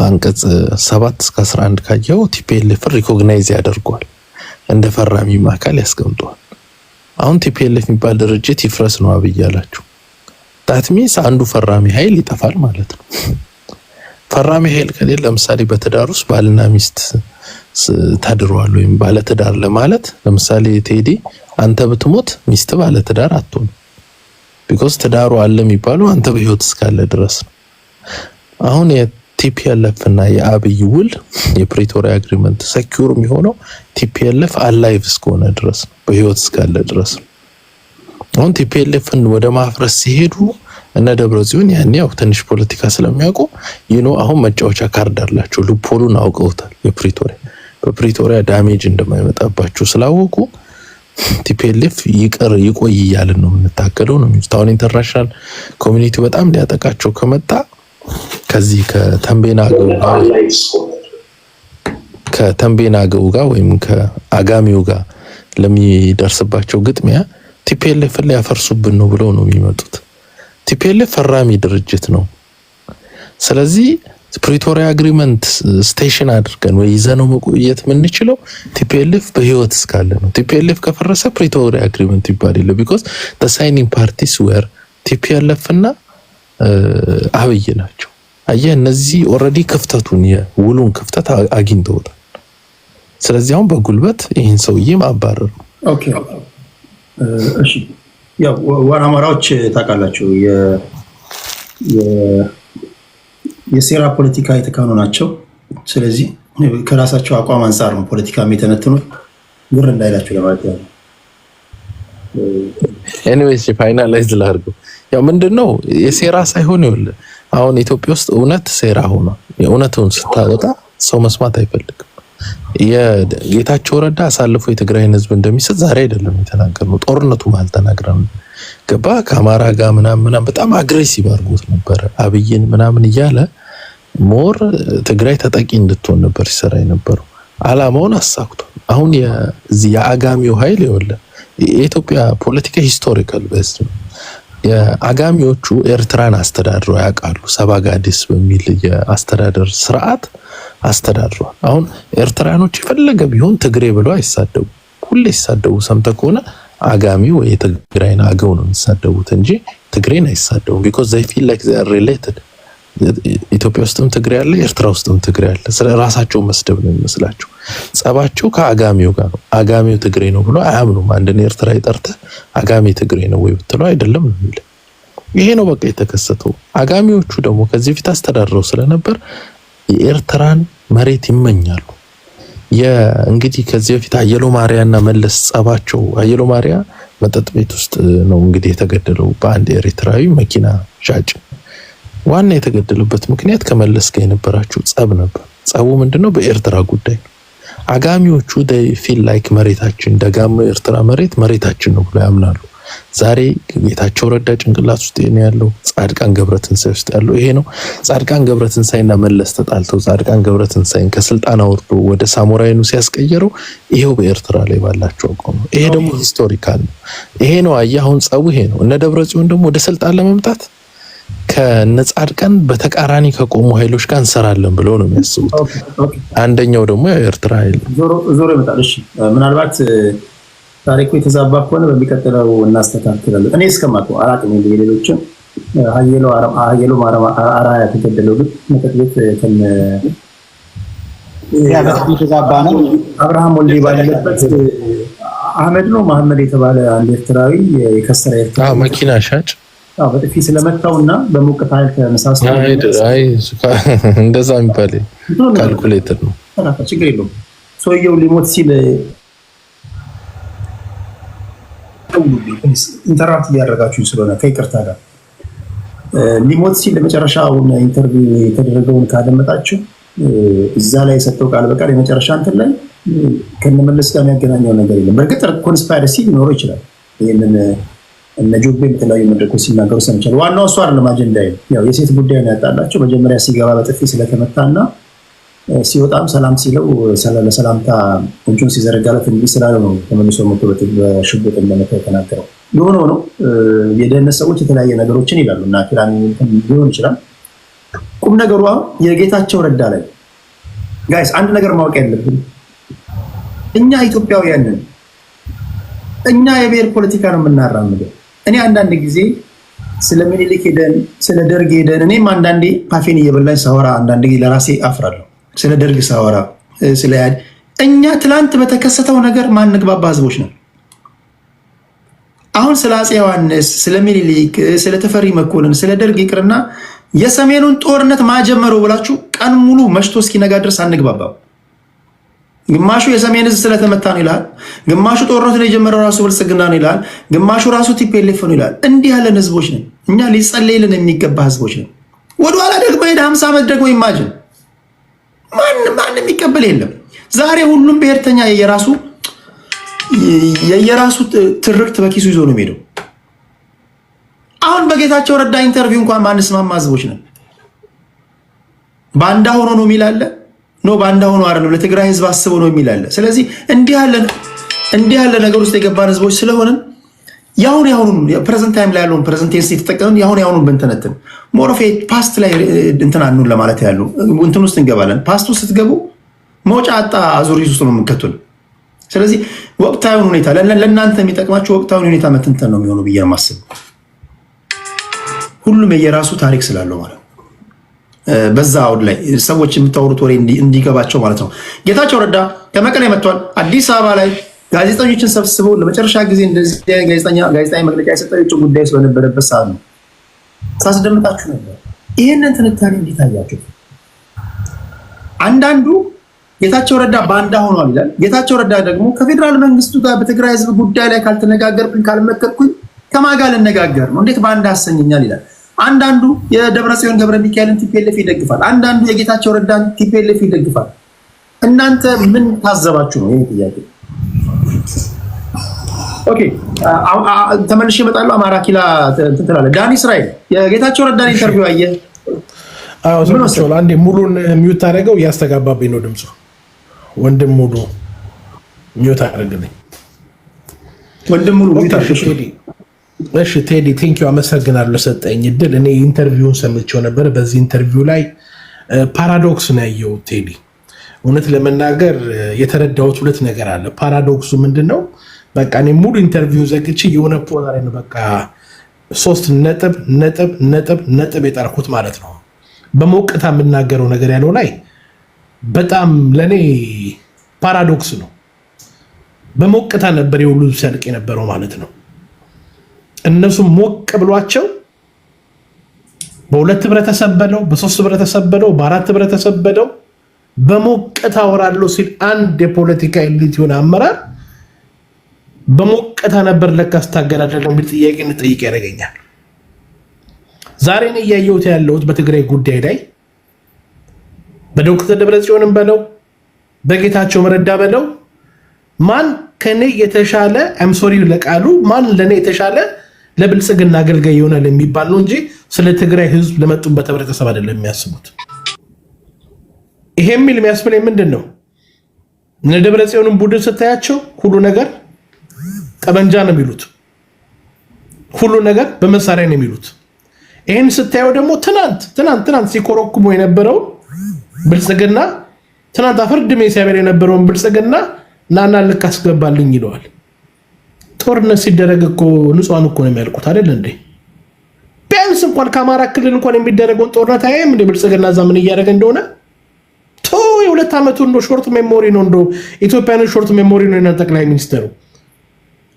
አንቀጽ 7 እስከ 11 ካየው ቲፒኤልኤፍ ሪኮግናይዝ ያደርጓል፣ እንደ ፈራሚ አካል ያስቀምጧል። አሁን ቲፒኤልኤፍ የሚባል ድርጅት ይፍረስ ነው አብይ ያላችሁ። that means አንዱ ፈራሚ ኃይል ይጠፋል ማለት ነው። ፈራሚ ኃይል ከሌለ ለምሳሌ በትዳር ውስጥ ባልና ሚስት ታድሯል ወይም ባለ ትዳር ለማለት ለምሳሌ ቴዲ አንተ ብትሞት ሚስት ባለ ትዳር አትሆን። ቢኮዝ ትዳሩ አለ የሚባለው አንተ በህይወት እስካለ ድረስ ነው። አሁን የቲፒኤልኤፍ እና የአብይ ውል የፕሪቶሪያ አግሪመንት ሴኩር የሚሆነው ቲፒኤልኤፍ አላይቭ እስከሆነ ድረስ ነው፣ በህይወት እስካለ ድረስ ነው። አሁን ቲፒኤልኤፍን ወደ ማፍረስ ሲሄዱ እነ ደብረጽዮን ያኔ ያው ትንሽ ፖለቲካ ስለሚያውቁ አሁን መጫወቻ ካርድ አላቸው። ሉፖሉን አውቀውታል። በፕሪቶሪያ ዳሜጅ እንደማይመጣባቸው ስላወቁ ቲፒኤልኤፍ ይቆይ እያልን ነው የምንታገለው ነው የሚሉት። አሁን ኢንተርናሽናል ኮሚኒቲ በጣም ሊያጠቃቸው ከመጣ ከዚህ ከተንቤና አገው ጋር ወይም ከአጋሚው ጋር ለሚደርስባቸው ግጥሚያ ቲፒኤልኤፍ ላይ ያፈርሱብን ነው ብለው ነው የሚመጡት። ቲፒኤልኤፍ ፈራሚ ድርጅት ነው። ስለዚህ ፕሪቶሪያ አግሪመንት ስቴሽን አድርገን ወይ ይዘነው መቆየት የምንችለው ቲፒኤልኤፍ በህይወት እስካለ ነው። ቲፒኤልኤፍ ከፈረሰ ፕሪቶሪያ አግሪመንት ይባል የለ ቢኮዝ the signing parties were ቲፒኤልኤፍ እና አብይ ናቸው። አየህ እነዚህ ኦልሬዲ ክፍተቱን የውሉን ክፍተት አግኝተውታል። ስለዚህ አሁን በጉልበት ይህን ሰውዬ ማባረር። ኦኬ እሺ ያው አማራዎች ታውቃላችሁ የሴራ ፖለቲካ የተካኑ ናቸው። ስለዚህ ከራሳቸው አቋም አንፃር ነው ፖለቲካ የሚተነትኑት። ግር እንዳይላችሁ ለማለት ነው። ኤኒዌይስ ፋይናላይዝ ላድርገው። ያው ምንድነው የሴራ ሳይሆን ይኸውልህ አሁን ኢትዮጵያ ውስጥ እውነት ሴራ ሆኗል። የእውነቱን ስታወጣ ሰው መስማት አይፈልግም። የጌታቸው ረዳ አሳልፎ የትግራይን ህዝብ እንደሚሰጥ ዛሬ አይደለም የተናገረው፣ ጦርነቱ ማለት ተናግረን ገባ ከአማራ ጋር ምናምን በጣም አግሬሲቭ አድርጎት ነበር። አብይን ምናምን እያለ ሞር ትግራይ ተጠቂ እንድትሆን ነበር ሲሰራ የነበረው። አላማውን አሳክቷል። አሁን የዚህ የአጋሚው ኃይል ይኸውልህ የኢትዮጵያ ፖለቲካ ሂስቶሪካል ቤዝ ነው። የአጋሚዎቹ ኤርትራን አስተዳድረው ያውቃሉ። ሰባጋዲስ በሚል የአስተዳደር ስርዓት አስተዳድረዋል። አሁን ኤርትራኖች የፈለገ ቢሆን ትግሬ ብለው አይሳደቡ። ሁሌ ሲሳደቡ ሰምተህ ከሆነ አጋሚ ወይ የትግራይን አገው ነው የሚሳደቡት እንጂ ትግሬን አይሳደቡም። because they feel like they are related ኢትዮጵያ ውስጥም ትግሬ አለ፣ ኤርትራ ውስጥም ትግሬ አለ። ስለ ራሳቸው መስደብ ነው የሚመስላቸው። ጸባቸው ከአጋሚው ጋር ነው። አጋሚው ትግሬ ነው ብሎ አያምኑም። አንድን ኤርትራ ይጠርተ አጋሚ ትግሬ ነው ወይ ብትለው አይደለም ነው የሚል። ይሄ ነው በቃ የተከሰተው። አጋሚዎቹ ደግሞ ከዚህ በፊት አስተዳድረው ስለነበር የኤርትራን መሬት ይመኛሉ። እንግዲህ ከዚህ በፊት አየሎ ማርያና መለስ ጸባቸው፣ አየሎ ማርያ መጠጥ ቤት ውስጥ ነው እንግዲህ የተገደለው በአንድ ኤርትራዊ መኪና ሻጭ። ዋና የተገደለበት ምክንያት ከመለስ ጋር የነበራቸው ጸብ ነበር። ጸቡ ምንድነው? በኤርትራ ጉዳይ ነው። አጋሚዎቹ ፊል ላይክ መሬታችን ደጋማ ኤርትራ መሬታችን ነው ብለው ያምናሉ። ዛሬ ጌታቸው ረዳ ጭንቅላት ውስጥ ነው ያለው፣ ጻድቃን ገብረትንሳኤ ውስጥ ያለው ይሄ ነው። ጻድቃን ገብረትንሳኤና መለስ ተጣልተው ጻድቃን ገብረትንሳኤን ከስልጣን አውርዶ ወደ ሳሞራይኑ ሲያስቀየረው ይሄው በኤርትራ ላይ ባላቸው አቋም ነው። ይሄ ደግሞ ሂስቶሪካል ነው። ይሄ ነው አሁን ጸቡ ይሄ ነው። እነ ደብረጽዮን ደግሞ ወደ ስልጣን ለመምጣት ከነጻድቃን በተቃራኒ ከቆሙ ኃይሎች ጋር እንሰራለን ብለው ነው የሚያስቡት። አንደኛው ደግሞ የኤርትራ ኃይል ዞሮ ይመጣል። እሺ ምናልባት ታሪኩ የተዛባ ከሆነ በሚቀጥለው እናስተካክላለን። እኔ እስከማውቀው አላውቅም እንደ ሌሎችም ሀየሎ አርአያ ተገደለው ግን መጠጥ ቤት የተዛባ ነው። አብርሃም ወልዴ ባለበት አህመድ ነው መሐመድ የተባለ አንድ ኤርትራዊ የከሰረ ኤርትራ መኪና ሻጭ በጥፊ ስለመታውና በሙቀት ኃይል ከመሳሰሉ እንደዛ የሚባል ካልኩሌተር ነው። ችግር የለውም። ሰውየው ሊሞት ሲል ኢንተራክት እያደረጋችሁ ስለሆነ ከይቅርታ ጋር ሊሞት ሲል ለመጨረሻውን ኢንተርቪው የተደረገውን ካደመጣችሁ እዛ ላይ የሰጠው ቃል በቃል የመጨረሻ እንትን ላይ ከነመለስ ጋር የሚያገናኘው ነገር የለም። በእርግጥ ኮንስፓይረሲ ሊኖረው ይችላል። ይህንን እነ ጆቤ የተለያዩ መድረኮች ሲናገሩ ሰምቻለሁ። ዋናው እሱ አይደለም አጀንዳ፣ ያው የሴት ጉዳይ ነው ያጣላቸው። መጀመሪያ ሲገባ በጥፊ ስለተመታና ሲወጣም ሰላም ሲለው ለሰላምታ እጁን ሲዘረጋለት እንዲህ ስላለው ነው ተመልሶ መጥቶ በሽጉጥ እንደመታ የተናገረው። የሆነ ነው የደህንነት ሰዎች የተለያየ ነገሮችን ይላሉ እና ኪራሚ ሊሆን ይችላል። ቁም ነገሯ የጌታቸው ረዳ ላይ ጋይስ አንድ ነገር ማወቅ ያለብን እኛ ኢትዮጵያውያንን እኛ የብሔር ፖለቲካ ነው የምናራምደው። እኔ አንዳንድ ጊዜ ስለ ምኒልክ ሄደን ስለ ደርግ ሄደን እኔም አንዳንዴ ፓፌን እየበላኝ ሳወራ አንዳንድ ጊዜ ለራሴ አፍራለሁ። ስለ ደርግ ሳወራ ስለ እኛ ትላንት በተከሰተው ነገር ማንግባባ ህዝቦች ነው። አሁን ስለ አፄ ዮሐንስ፣ ስለ ምኒልክ፣ ስለ ተፈሪ መኮንን፣ ስለ ደርግ ይቅርና የሰሜኑን ጦርነት ማጀመሩ ብላችሁ ቀን ሙሉ መሽቶ እስኪነጋ ድረስ አንግባባም። ግማሹ የሰሜን ህዝብ ስለተመታ ነው ይላል፣ ግማሹ ጦርነቱን የጀመረው ራሱ ብልጽግና ነው ይላል፣ ግማሹ ራሱ ቲፒኤልኤፍ ነው ይላል። እንዲህ ያለን ህዝቦች ነን እኛ። ሊጸለይልን የሚገባ ህዝቦች ነን። ወደኋላ ደግሞ ሄደ 50 ዓመት ደግሞ ይማጅን ማንም የሚቀበል የለም። ዛሬ ሁሉም ብሔርተኛ የየራሱ ትርክት በኪሱ ይዞ ነው የሚሄደው። አሁን በጌታቸው ረዳ ኢንተርቪው እንኳን ማንስማማ ህዝቦች ነን። ባንዳ ሆኖ ነው የሚላለ ኖ ባንዳ ሆኖ አይደለም፣ ለትግራይ ህዝብ አስበው ነው የሚላለ። ስለዚህ እንዲህ ያለ ነገር ውስጥ የገባን ህዝቦች ስለሆነን ያሁን ፕሬዘንት ታይም ላይ ያለውን ፕሬዘንት ቴንስ የተጠቀምን ያሁን ብንተነትን ሞሮፌ ፓስት ላይ እንትን አኑን ለማለት ያሉ እንትን ውስጥ እንገባለን። ፓስት ውስጥ ስትገቡ መውጫ አጣ አዙሪት ውስጥ ነው የምንከቱን። ስለዚህ ወቅታዊውን ሁኔታ ለእናንተ የሚጠቅማችሁ ወቅታዊውን ሁኔታ መተንተን ነው የሚሆነው ብዬ ማስብ። ሁሉም የየራሱ ታሪክ ስላለው ማለት ነው። በዛ አውድ ላይ ሰዎች የምታወሩት ወሬ እንዲገባቸው ማለት ነው። ጌታቸው ረዳ ከመቀሌ መጥቷል። አዲስ አበባ ላይ ጋዜጠኞችን ሰብስበው ለመጨረሻ ጊዜ እንደዚህ ጋዜጣዊ መግለጫ የሰጠው የውጭ ጉዳይ ስለነበረበት ሰዓት ነው። ሳስደምጣችሁ ነበር። ይህንን ትንታኔ እንዴት አያችሁ? አንዳንዱ ጌታቸው ረዳ ባንዳ ሆኗል ይላል። ጌታቸው ረዳ ደግሞ ከፌዴራል መንግስቱ ጋር በትግራይ ህዝብ ጉዳይ ላይ ካልተነጋገርኩኝ ካልመከርኩኝ ከማን ጋር ልነጋገር ነው? እንዴት ባንዳ አሰኘኛል ይላል። አንዳንዱ የደብረጽዮን ገብረ ሚካኤልን ቲፒኤልኤፍ ይደግፋል። አንዳንዱ የጌታቸው ረዳን ቲፒኤልኤፍ ይደግፋል። እናንተ ምን ታዘባችሁ ነው? ይሄ ጥያቄ ኦኬ። ተመልሼ እመጣለሁ። አማራ ኪላ ትላለህ። ዳኒ እስራኤል የጌታቸው ረዳን ኢንተርቪው አየህ? አዎ ሰምቼዋለሁ። አንዴ ሙሉን ሚውት አደረገው፣ እያስተጋባብኝ ነው ድምፁ። ወንድም ሙሉ ሚውት አደረገልኝ። ወንድም ሙሉ ሚውት አደረገልኝ። እሺ ቴዲ ቴንኪው፣ አመሰግናለሁ ለሰጠኝ እድል። እኔ ኢንተርቪውን ሰምቼው ነበር። በዚህ ኢንተርቪው ላይ ፓራዶክስ ነው ያየሁት ቴዲ። እውነት ለመናገር የተረዳሁት ሁለት ነገር አለ። ፓራዶክሱ ምንድነው? በቃ እኔ ሙሉ ኢንተርቪው ዘግቼ የሆነ ፖዛ ላይ ነው በቃ 3 ነጥብ የጣልኩት ማለት ነው። በሞቅታ የምናገረው ነገር ያለው ላይ በጣም ለኔ ፓራዶክስ ነው። በሞቅታ ነበር የሁሉ ሲያልቅ የነበረው ማለት ነው። እነሱ ሞቅ ብሏቸው በሁለት ህብረተሰብ በለው በሶስት ህብረተሰብ በለው በአራት ህብረተሰብ በለው በሞቅታ ወራለው ሲል አንድ የፖለቲካ ኤሊት የሆነ አመራር በሞቅታ ነበር ለካስ ታገዳደለው የሚል ጥያቄ እንጠይቅ ያደርገኛል። ዛሬ ነው እያየሁት ያለሁት በትግራይ ጉዳይ ላይ በዶክተር ደብረጽዮንም በለው በጌታቸው ረዳ በለው ማን ከኔ የተሻለ አም ሶሪ ለቃሉ ማን ለኔ የተሻለ ለብልጽግና አገልጋይ ይሆናል የሚባል ነው እንጂ ስለ ትግራይ ህዝብ ለመጡበት ህብረተሰብ አይደለም የሚያስቡት። ይሄ የሚል የሚያስብለኝ ምንድነው? እነ ደብረጽዮንም ቡድን ስታያቸው ሁሉ ነገር ጠመንጃ ነው የሚሉት፣ ሁሉ ነገር በመሳሪያ ነው የሚሉት። ይሄን ስታየው ደግሞ ትናንት ሲኮረኩሙ የነበረው ብልጽግና ትናንት አፈርድሜ ሲያበል የነበረውን ብልጽግና ናና ልክ አስገባልኝ ይለዋል። ጦርነት ሲደረግ እኮ ንጹሃን እኮ ነው የሚያልቁት አይደል እንዴ? ቢያንስ እንኳን ከአማራ ክልል እንኳን የሚደረገውን ጦርነት አያይም እንደ ብልጽግና እዛ ምን እያደረገ እንደሆነ የሁለት ዓመቱ እንደ ሾርት ሜሞሪ ነው እንደ ኢትዮጵያን ሾርት ሜሞሪ ነው እና ጠቅላይ ሚኒስትሩ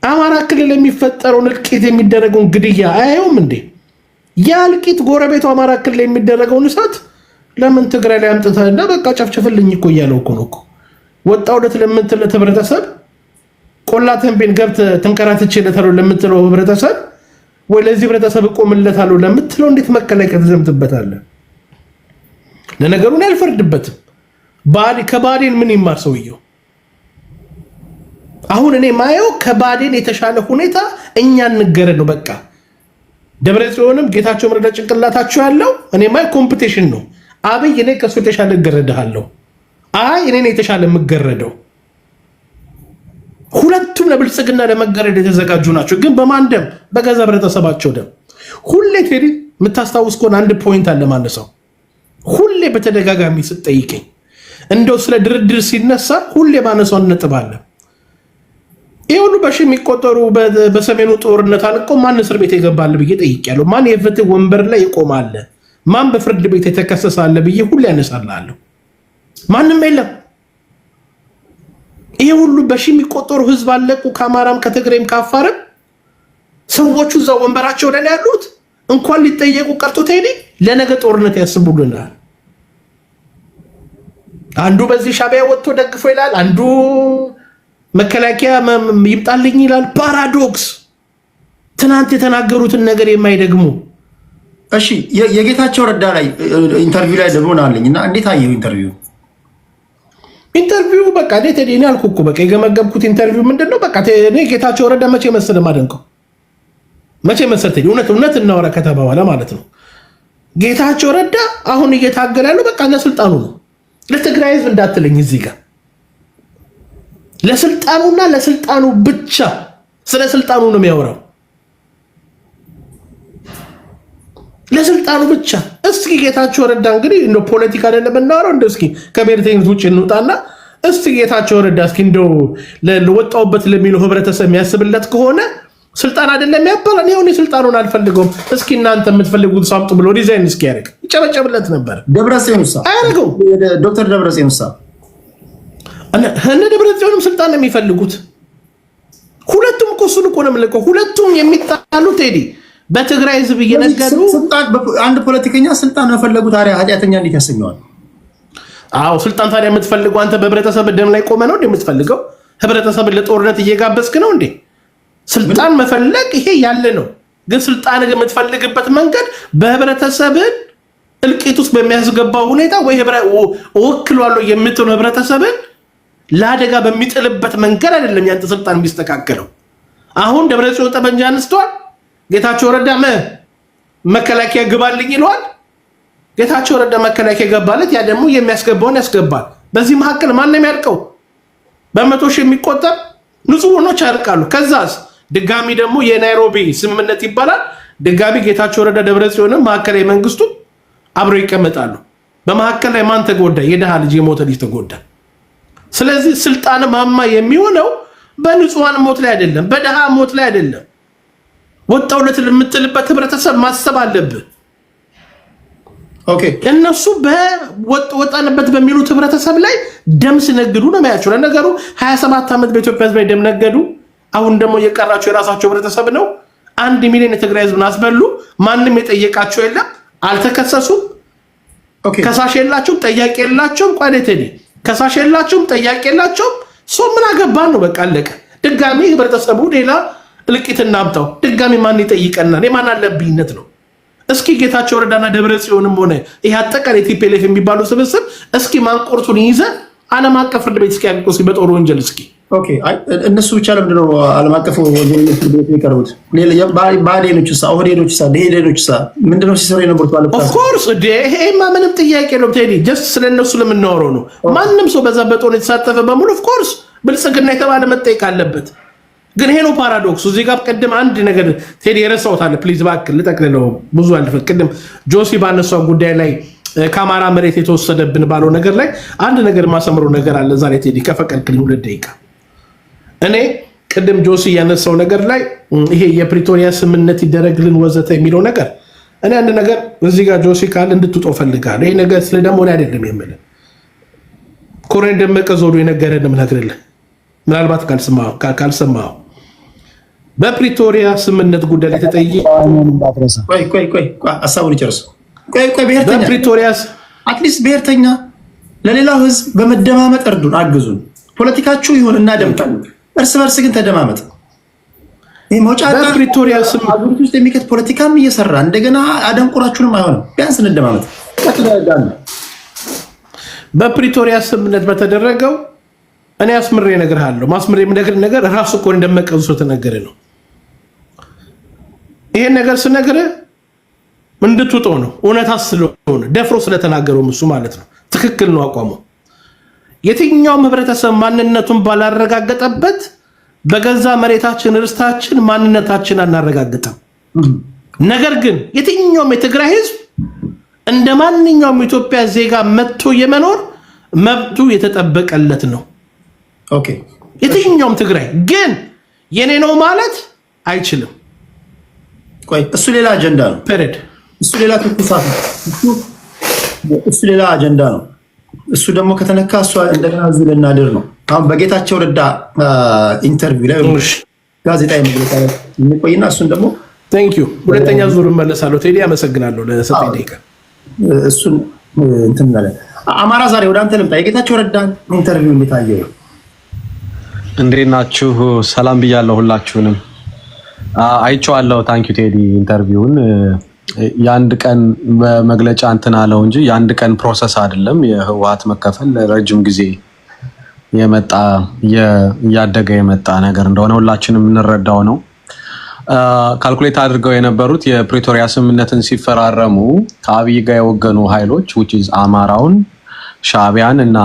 አማራ ክልል የሚፈጠረውን እልቂት የሚደረገውን ግድያ አያየውም እንዴ? ያ እልቂት ጎረቤቱ አማራ ክልል የሚደረገውን እሳት ለምን ትግራይ ላይ አምጥተህና በቃ ጨፍጭፍልኝ እኮ እያለው እኮ ነው እኮ ወጣው ለምትለት ህብረተሰብ ቆላተን ቤን ገብተህ ተንከራትቼለታለሁ ለምትለው ህብረተሰብ ወይ ለዚህ ህብረተሰብ እቆምለታለሁ ለምትለው እንዴት መከላከያ ተዘምትበታለህ? ለነገሩ ነው ያልፈርድበትም። ከባዴን ምን ይማር ሰውየው? አሁን እኔ ማየው ከባዴን የተሻለ ሁኔታ እኛ እንገረድ ነው በቃ። ደብረጽዮንም ጌታቸው ረዳ ጭንቅላታቸው ያለው እኔ ማየው ኮምፒቲሽን ነው። አብይ እኔ ከሱ የተሻለ እገረድሃለሁ፣ አይ እኔ የተሻለ የምገረደው። ሁለቱም ለብልጽግና ለመገረድ የተዘጋጁ ናቸው። ግን በማን ደም? በገዛ ህብረተሰባቸው ደም። ሁሌ ቴዲ የምታስታውስ ከሆነ አንድ ፖይንት አለ ማነሳው ሁሌ በተደጋጋሚ ስትጠይቀኝ እንደው ስለ ድርድር ሲነሳ ሁሌ ማነሳው ነጥብ አለ። ይሄ ሁሉ በሺ የሚቆጠሩ በሰሜኑ ጦርነት አልቆ ማን እስር ቤት ይገባል ብዬ ጠይቄያለሁ። ማን የፍትህ ወንበር ላይ ይቆማል? ማን በፍርድ ቤት የተከሰሳለ ብዬ ሁሌ ያነሳላለሁ። ማንም የለም። ይሄ ሁሉ በሺ የሚቆጠሩ ህዝብ አለቁ፣ ከአማራም ከትግሬም ከአፋርም። ሰዎቹ እዛ ወንበራቸው ላይ ያሉት እንኳን ሊጠየቁ ቀርቶ ቴዲ ለነገ ጦርነት ያስቡልናል። አንዱ በዚህ ሻዕቢያ ወጥቶ ደግፎ ይላል፣ አንዱ መከላከያ ይምጣልኝ ይላል። ፓራዶክስ። ትናንት የተናገሩትን ነገር የማይደግሙ። እሺ የጌታቸው ረዳ ላይ ኢንተርቪው ላይ ደግሞ አለኝ እና እንዴት አየው ኢንተርቪው በቃ እኔ አልኩ እኮ በቃ የገመገብኩት ኢንተርቪው ምንድነው? በቃ እኔ ጌታቸው ረዳ መቼ መሰለህ ማደንቀው መቼ መሰለህ እውነት እናወራ ከተባባለ ማለት ነው። ጌታቸው ረዳ አሁን እየታገለ ያለው በቃ ለስልጣኑ ነው። ለትግራይ ህዝብ እንዳትለኝ እዚህ ጋር ለስልጣኑና ለስልጣኑ ብቻ ስለ ስልጣኑ ነው የሚያወራው። ለስልጣኑ ብቻ። እስኪ ጌታቸው ረዳ እንግዲህ እንደው ፖለቲካ አይደለም እናወራው፣ እንደው እስኪ ከብሔርተኝነት ውጭ እንውጣና እስኪ ጌታቸው ረዳ እስኪ እንደው ለወጣውበት ለሚለው ህብረተሰብ የሚያስብለት ከሆነ ስልጣን አይደለም ያባላል። ይሁን ስልጣኑን አልፈልገውም እስኪ እናንተ የምትፈልጉት ሳምጡ ብሎ ዲዛይን እስኪ ያደርግ ይጨበጨብለት ነበር። ደብረጽዮንሳ አያደርገው። ዶክተር ደብረጽዮንሳ እነ ደብረጽዮንም ስልጣን ነው የሚፈልጉት። ሁለቱም እኮ እሱን እኮ ነው የምልከው። ሁለቱም የሚጣሉት ቴዲ በትግራይ ህዝብ እየነገዱ አንድ ፖለቲከኛ ስልጣን መፈለጉ ታዲያ ኃጢአተኛ እንዴት ያሰኘዋል? አዎ ስልጣን ታዲያ የምትፈልገው አንተ በህብረተሰብ ደም ላይ ቆመ ነው እንዴ የምትፈልገው? ህብረተሰብን ለጦርነት እየጋበዝክ ነው እንዴ? ስልጣን መፈለግ ይሄ ያለ ነው። ግን ስልጣን የምትፈልግበት መንገድ በህብረተሰብን እልቂት ውስጥ በሚያስገባው ሁኔታ ወይ እወክለዋለሁ የምትለው ህብረተሰብን ለአደጋ በሚጥልበት መንገድ አይደለም ያንተ ስልጣን የሚስተካከለው። አሁን ደብረጽዮን ጠመንጃ አንስተዋል። ጌታቸው ረዳ መከላከያ ግባልኝ ይለዋል። ጌታቸው ረዳ መከላከያ ገባለት፣ ያ ደግሞ የሚያስገባውን ያስገባል። በዚህ መካከል ማን ነው የሚያልቀው? በመቶ ሺህ የሚቆጠር ንጹሃኖች ያልቃሉ። ከዛስ ድጋሚ ደግሞ የናይሮቢ ስምምነት ይባላል። ድጋሚ ጌታቸው ረዳ ደብረጽዮንም ማዕከላዊ መንግስቱ አብሮ ይቀመጣሉ። በመካከል ላይ ማን ተጎዳ? የደሃ ልጅ የሞተ ልጅ ተጎዳ። ስለዚህ ስልጣን ማማ የሚሆነው በንጹሃን ሞት ላይ አይደለም፣ በደሃ ሞት ላይ አይደለም። ወጣውለት ለምትልበት ህብረተሰብ ማሰብ አለብህ። ኦኬ እነሱ በወጣንበት በሚሉት ህብረተሰብ ላይ ደም ሲነግዱ ነው የሚያቸው። ለነገሩ 27 ዓመት በኢትዮጵያ ህዝብ ላይ ደም ነገዱ። አሁን ደግሞ የቀራቸው የራሳቸው ህብረተሰብ ነው። 1 ሚሊዮን የትግራይ ህዝብን አስበሉ። ማንም የጠየቃቸው የለም፣ አልተከሰሱም። ከሳሽ የላቸውም፣ ጠያቂ የላቸውም። ቋዴቴኒ ከሳሽ የላቸውም፣ ጠያቂ የላቸውም። ሰው ምን አገባን ነው በቃ አለቀ። ድጋሚ ህብረተሰቡ ሌላ እልቂት እናምጣው። ድጋሚ ማን ይጠይቀናል? የማን አለብኝነት ነው? እስኪ ጌታቸው ረዳና ደብረ ጽዮንም ሆነ ይህ አጠቃላይ ቲፒኤልኤፍ የሚባሉ ስብስብ እስኪ ማንቆርቱን ይዘ ዓለም አቀፍ ፍርድ ቤት እስኪ ያልቁ በጦር ወንጀል እስኪ ኦኬ እነሱ ብቻ ለምንድን ነው ዓለም አቀፍ ወንጀል ፍርድ ቤት የሚቀርቡት? ባዴኖችሳ ኦህዴዶችሳ ደሄዶችሳ ምንድነው ሲሰሩ የነበሩት? ማለት ኦፍ ኮርስ ይሄማ ምንም ጥያቄ ነው። ቴዲ ጀስት ስለነሱ ለምናወራው ነው። ማንም ሰው በዛ በጦር የተሳተፈ በሙሉ ኦፍ ኮርስ ብልጽግና የተባለ መጠየቅ አለበት። ግን ይሄ ነው ፓራዶክሱ። እዚህ ጋር ቅድም አንድ ነገር ቴዲ የረሳሁት አለ። ፕሊዝ እባክህ ልጠቅልለው፣ ብዙ አልፈት። ቅድም ጆሲ ባነሳው ጉዳይ ላይ ከአማራ መሬት የተወሰደብን ባለው ነገር ላይ አንድ ነገር ማሰምረው ነገር አለ። ዛሬ ቴዲ ከፈቀድክልኝ 2 ደቂቃ እኔ ቅድም ጆሲ ያነሳው ነገር ላይ ይሄ የፕሪቶሪያ ስምምነት ይደረግልን ወዘተ የሚለው ነገር እኔ አንድ ነገር እዚህ ጋር ጆሲ ካለ እንድትውጠው ፈልጋለሁ። ይሄ ነገር ስለ ደግሞ አይደለም የምልህ ኮሎኔል ደመቀ ዘውዱ የነገረንም ነግርልህ ምናልባት ካልሰማኸው በፕሪቶሪያ ስምምነት ጉዳይ ላይ ተጠይቄ ቆይ ሀሳቡን ይጨርስ። ቆይ ብሔርተኛ በፕሪቶሪያ አትሊስት ብሔርተኛ ለሌላው ህዝብ በመደማመጥ እርዱን፣ አግዙን። ፖለቲካችሁ ይሁን እናደምጣለን፣ እርስ በርስ ግን ተደማመጥ። ይህ መውጫ በፕሪቶሪያ ስምምነት ውስጥ የሚከት ፖለቲካም እየሰራ እንደገና አደንቁራችሁንም አይሆንም። ቢያንስ እንደማመጥ በፕሪቶሪያ ስምምነት በተደረገው እኔ አስምሬ እነግርሃለሁ። ማስምሬ የምነግርህ ነገር ራሱ እኮ እንደመቀዙ ተነገረ ነው። ይሄን ነገር ስነግርህ እንድትውጠው ነው። እውነታ ስለሆነ ደፍሮ ስለተናገረው እሱ ማለት ነው። ትክክል ነው አቋሙ። የትኛውም ህብረተሰብ ማንነቱን ባላረጋገጠበት በገዛ መሬታችን ርስታችን ማንነታችን አናረጋግጥም። ነገር ግን የትኛውም የትግራይ ህዝብ እንደ ማንኛውም ኢትዮጵያ ዜጋ መጥቶ የመኖር መብቱ የተጠበቀለት ነው። ኦኬ የትኛውም ትግራይ ግን የኔ ነው ማለት አይችልም። ቆይ እሱ ሌላ አጀንዳ ነው። ፔሬድ እሱ ሌላ ትኩሳት ነው። እሱ ሌላ አጀንዳ ነው። እሱ ደግሞ ከተነካ እሱ እንደገና እዚህ ልናድር ነው። አሁን በጌታቸው ረዳ ኢንተርቪው ላይ ጋዜጣዊ መግለጫ የሚቆይና እሱን ደግሞ ቴንክ ዩ ሁለተኛ ዙር እመለሳለሁ። ቴዲ አመሰግናለሁ ለሰጠኝ ደቂቃ። እሱን እንትን ማለት አማራ ዛሬ ወደ አንተ ልምጣ። የጌታቸው ረዳን ኢንተርቪው እንዴት አየኸው? እንዴት ናችሁ? ሰላም ብያለሁ ሁላችሁንም። አይቼዋለሁ። ታንክ ዩ ቴዲ ኢንተርቪውን የአንድ ቀን መግለጫ እንትን አለው እንጂ የአንድ ቀን ፕሮሰስ አይደለም። የህወሓት መከፈል ረጅም ጊዜ የመጣ እያደገ የመጣ ነገር እንደሆነ ሁላችንም እንረዳው ነው። ካልኩሌት አድርገው የነበሩት የፕሪቶሪያ ስምምነትን ሲፈራረሙ ከአብይ ጋር የወገኑ ኃይሎች which is አማራውን፣ ሻዕቢያን እና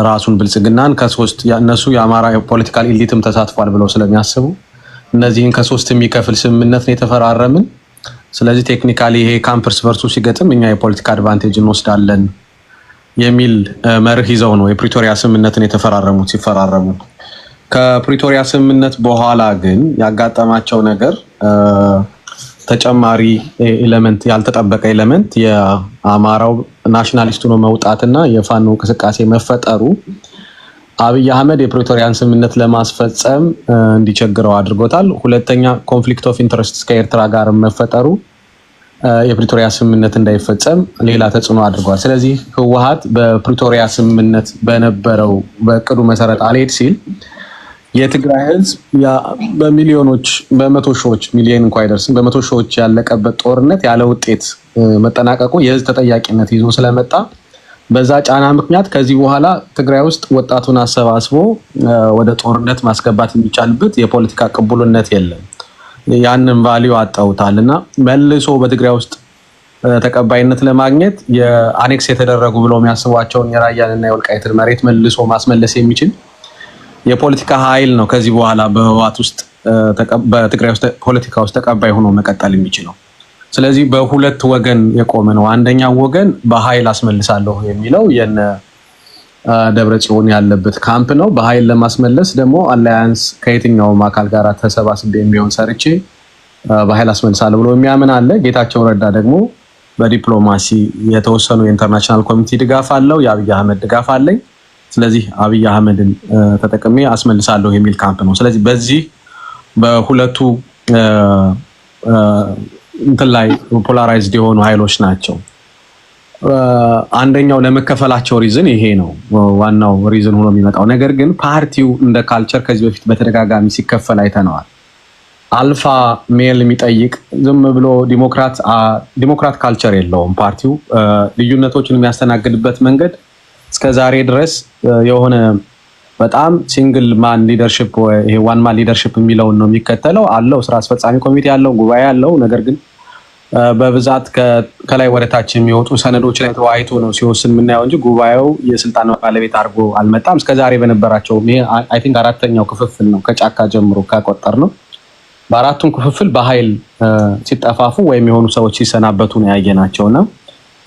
ራሱን ብልጽግናን ከሶስት እነሱ የአማራ ፖለቲካል ኢሊትም ተሳትፏል ብለው ስለሚያስቡ እነዚህን ከሶስት የሚከፍል ስምምነት ነው የተፈራረምን። ስለዚህ ቴክኒካሊ ይሄ ካምፐስ ቨርሱ ሲገጥም እኛ የፖለቲካ አድቫንቴጅ እንወስዳለን የሚል መርህ ይዘው ነው የፕሪቶሪያ ስምምነትን የተፈራረሙት። ሲፈራረሙ ከፕሪቶሪያ ስምምነት በኋላ ግን ያጋጠማቸው ነገር ተጨማሪ ኤሌመንት ያልተጠበቀ ኤሌመንት የአማራው ናሽናሊስቱ ነው መውጣትና የፋኖ እንቅስቃሴ መፈጠሩ አብይ አህመድ የፕሪቶሪያን ስምምነት ለማስፈጸም እንዲቸግረው አድርጎታል። ሁለተኛ ኮንፍሊክት ኦፍ ኢንተረስት ከኤርትራ ጋር መፈጠሩ የፕሪቶሪያ ስምምነት እንዳይፈጸም ሌላ ተጽዕኖ አድርጓል። ስለዚህ ህወሓት በፕሪቶሪያ ስምምነት በነበረው በእቅዱ መሰረት አልሄድ ሲል የትግራይ ህዝብ በሚሊዮኖች በመቶ ሺዎች ሚሊዮን እንኳን አይደርስም በመቶ ሺዎች ያለቀበት ጦርነት ያለ ውጤት መጠናቀቁ የህዝብ ተጠያቂነት ይዞ ስለመጣ በዛ ጫና ምክንያት ከዚህ በኋላ ትግራይ ውስጥ ወጣቱን አሰባስቦ ወደ ጦርነት ማስገባት የሚቻልበት የፖለቲካ ቅቡልነት የለም። ያንን ቫልዩ አጣውታልና መልሶ በትግራይ ውስጥ ተቀባይነት ለማግኘት የአኔክስ የተደረጉ ብለው የሚያስቧቸውን የራያንና የወልቃይትን መሬት መልሶ ማስመለስ የሚችል የፖለቲካ ኃይል ነው ከዚህ በኋላ በህወሓት ውስጥ በትግራይ ውስጥ ፖለቲካ ውስጥ ተቀባይ ሆኖ መቀጠል የሚችለው። ስለዚህ በሁለት ወገን የቆመ ነው። አንደኛው ወገን በኃይል አስመልሳለሁ የሚለው የነ ደብረጽዮን ያለበት ካምፕ ነው። በኃይል ለማስመለስ ደግሞ አላያንስ ከየትኛውም አካል ጋር ተሰባስቤ የሚሆን ሰርቼ በኃይል አስመልሳለሁ ብሎ የሚያምን አለ። ጌታቸው ረዳ ደግሞ በዲፕሎማሲ የተወሰኑ የኢንተርናሽናል ኮሚኒቲ ድጋፍ አለው፣ የአብይ አህመድ ድጋፍ አለኝ። ስለዚህ አብይ አህመድን ተጠቅሜ አስመልሳለሁ የሚል ካምፕ ነው። ስለዚህ በዚህ በሁለቱ እንትን ላይ ፖላራይዝድ የሆኑ ኃይሎች ናቸው። አንደኛው ለመከፈላቸው ሪዝን ይሄ ነው ዋናው ሪዝን ሆኖ የሚመጣው። ነገር ግን ፓርቲው እንደ ካልቸር ከዚህ በፊት በተደጋጋሚ ሲከፈል አይተነዋል። አልፋ ሜል የሚጠይቅ ዝም ብሎ ዲሞክራት ካልቸር የለውም ፓርቲው። ልዩነቶችን የሚያስተናግድበት መንገድ እስከዛሬ ድረስ የሆነ በጣም ሲንግል ማን ሊደርሺፕ ወይ ይሄ ዋን ማን ሊደርሺፕ የሚለውን ነው የሚከተለው። አለው ስራ አስፈጻሚ ኮሚቴ ያለው ጉባኤ ያለው፣ ነገር ግን በብዛት ከላይ ወደ ታች የሚወጡ ሰነዶች ላይ ተወያይቶ ነው ሲወስን የምናየው እንጂ ጉባኤው የስልጣን ባለቤት አድርጎ አልመጣም። እስከዛሬ በነበራቸው ይሄ አይ ቲንክ አራተኛው ክፍፍል ነው ከጫካ ጀምሮ ካቆጠር ነው። በአራቱም ክፍፍል በኃይል ሲጠፋፉ ወይም የሆኑ ሰዎች ሲሰናበቱ ነው ያየናቸውና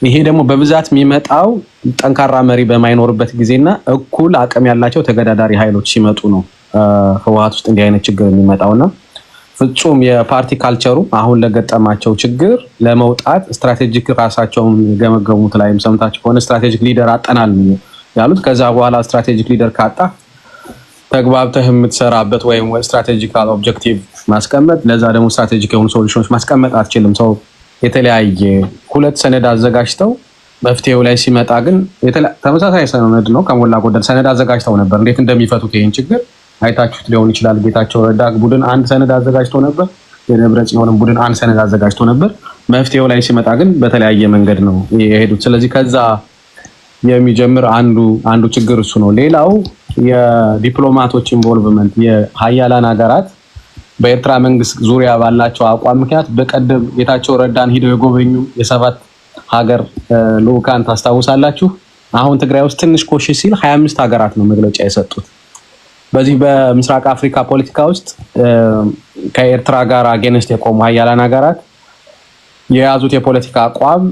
ይሄ ደግሞ በብዛት የሚመጣው ጠንካራ መሪ በማይኖርበት ጊዜና እኩል አቅም ያላቸው ተገዳዳሪ ኃይሎች ሲመጡ ነው ህወሓት ውስጥ እንዲህ አይነት ችግር የሚመጣውና ፍጹም የፓርቲ ካልቸሩ አሁን ለገጠማቸው ችግር ለመውጣት ስትራቴጂክ ራሳቸውን ገመገሙት ላይም ሰምታችሁ ከሆነ ስትራቴጂክ ሊደር አጠናል ያሉት። ከዛ በኋላ ስትራቴጂክ ሊደር ካጣ ተግባብተህ የምትሰራበት ወይም ስትራቴጂካል ኦብጀክቲቭ ማስቀመጥ፣ ለዛ ደግሞ ስትራቴጂክ የሆኑ ሶሉሽኖች ማስቀመጥ አትችልም። ሰው የተለያየ ሁለት ሰነድ አዘጋጅተው መፍትሄው ላይ ሲመጣ ግን ተመሳሳይ ሰነድ ነው ከሞላ ጎደል ሰነድ አዘጋጅተው ነበር። እንዴት እንደሚፈቱት ይሄን ችግር አይታችሁት ሊሆን ይችላል። ጌታቸው ረዳ ቡድን አንድ ሰነድ አዘጋጅቶ ነበር፣ የደብረጽዮን ቡድን አንድ ሰነድ አዘጋጅቶ ነበር። መፍትሄው ላይ ሲመጣ ግን በተለያየ መንገድ ነው የሄዱት። ስለዚህ ከዛ የሚጀምር አንዱ ችግር እሱ ነው። ሌላው የዲፕሎማቶች ኢንቮልቭመንት የሀያላን ሀገራት በኤርትራ መንግስት ዙሪያ ባላቸው አቋም ምክንያት በቀደም ጌታቸው ረዳን ሂደው የጎበኙ የ7 ሀገር ልኡካን ታስታውሳላችሁ። አሁን ትግራይ ውስጥ ትንሽ ኮሽ ሲል 25 ሀገራት ነው መግለጫ የሰጡት። በዚህ በምስራቅ አፍሪካ ፖለቲካ ውስጥ ከኤርትራ ጋር አጌንስት የቆሙ ሀያላን ሀገራት የያዙት የፖለቲካ አቋም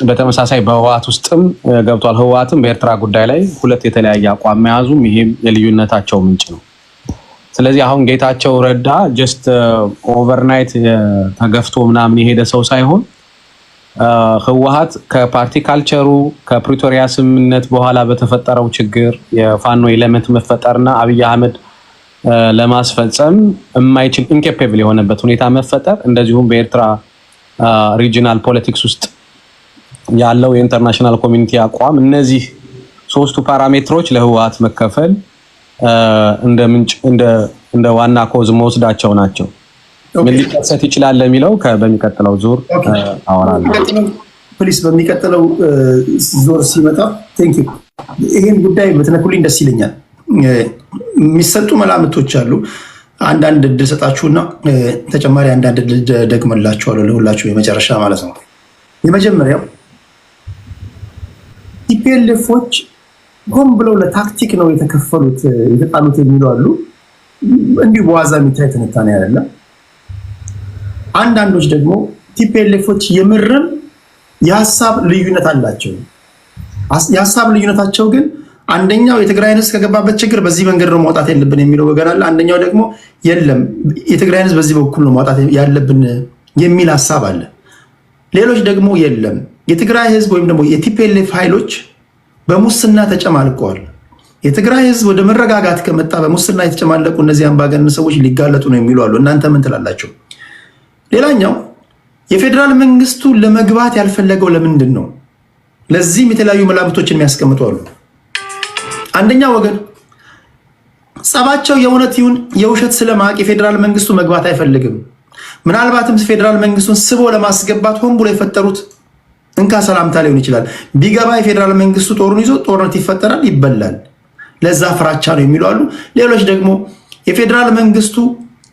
በተመሳሳይ በህወሓት ውስጥም ገብቷል። ህወሓትም በኤርትራ ጉዳይ ላይ ሁለት የተለያየ አቋም መያዙም ይሄም የልዩነታቸው ምንጭ ነው። ስለዚህ አሁን ጌታቸው ረዳ ጀስት ኦቨርናይት ተገፍቶ ምናምን የሄደ ሰው ሳይሆን ህወሓት ከፓርቲ ካልቸሩ ከፕሪቶሪያ ስምምነት በኋላ በተፈጠረው ችግር የፋኖ ኤሌመንት መፈጠርና አብይ አህመድ ለማስፈጸም የማይችል ኢንኬፔብል የሆነበት ሁኔታ መፈጠር፣ እንደዚሁም በኤርትራ ሪጂናል ፖለቲክስ ውስጥ ያለው የኢንተርናሽናል ኮሚኒቲ አቋም፣ እነዚህ ሶስቱ ፓራሜትሮች ለህወሓት መከፈል እንደ ምንጭ እንደ ዋና ኮዝ መወስዳቸው ናቸው። ምን ሊከሰት ይችላል ለሚለው በሚቀጥለው ዙር አወራለሁ። ፕሊስ በሚቀጥለው ዙር ሲመጣ ቴንክ ዩ ይሄን ጉዳይ በተነኩልኝ ደስ ይለኛል። የሚሰጡ መላምቶች አሉ። አንዳንድ እድል ሰጣችሁና ተጨማሪ አንዳንድ እድል ደግመላችኋለሁ ለሁላችሁ የመጨረሻ ማለት ነው። የመጀመሪያው ቲፒኤልኤፎች ሆን ብለው ለታክቲክ ነው የተከፈሉት የተጣሉት የሚሉ አሉ። እንዲሁ በዋዛ የሚታይ ትንታኔ አይደለም። አንዳንዶች ደግሞ ቲፒኤልኤፎች የምርም የሀሳብ ልዩነት አላቸው። የሀሳብ ልዩነታቸው ግን አንደኛው የትግራይ ህዝብ ከገባበት ችግር በዚህ መንገድ ነው ማውጣት ያለብን የሚለው ወገን አለ። አንደኛው ደግሞ የለም የትግራይ ህዝብ በዚህ በኩል ነው ማውጣት ያለብን የሚል ሀሳብ አለ። ሌሎች ደግሞ የለም የትግራይ ህዝብ ወይም ደግሞ የቲፒኤልኤፍ ኃይሎች በሙስና ተጨማልቀዋል። የትግራይ ህዝብ ወደ መረጋጋት ከመጣ በሙስና የተጨማለቁ እነዚህ አምባገነን ሰዎች ሊጋለጡ ነው የሚሉ አሉ። እናንተ ምን ትላላችሁ? ሌላኛው የፌዴራል መንግስቱ ለመግባት ያልፈለገው ለምንድን ነው? ለዚህም የተለያዩ መላምቶችን የሚያስቀምጡ አሉ። አንደኛው ወገን ጸባቸው የእውነት ይሁን የውሸት ስለማቅ የፌዴራል መንግስቱ መግባት አይፈልግም። ምናልባትም ፌዴራል መንግስቱን ስቦ ለማስገባት ሆን ብሎ የፈጠሩት እንካ ሰላምታ ሊሆን ይችላል። ቢገባ የፌዴራል መንግስቱ ጦሩን ይዞ ጦርነት ይፈጠራል፣ ይበላል። ለዛ ፍራቻ ነው የሚሉ አሉ። ሌሎች ደግሞ የፌዴራል መንግስቱ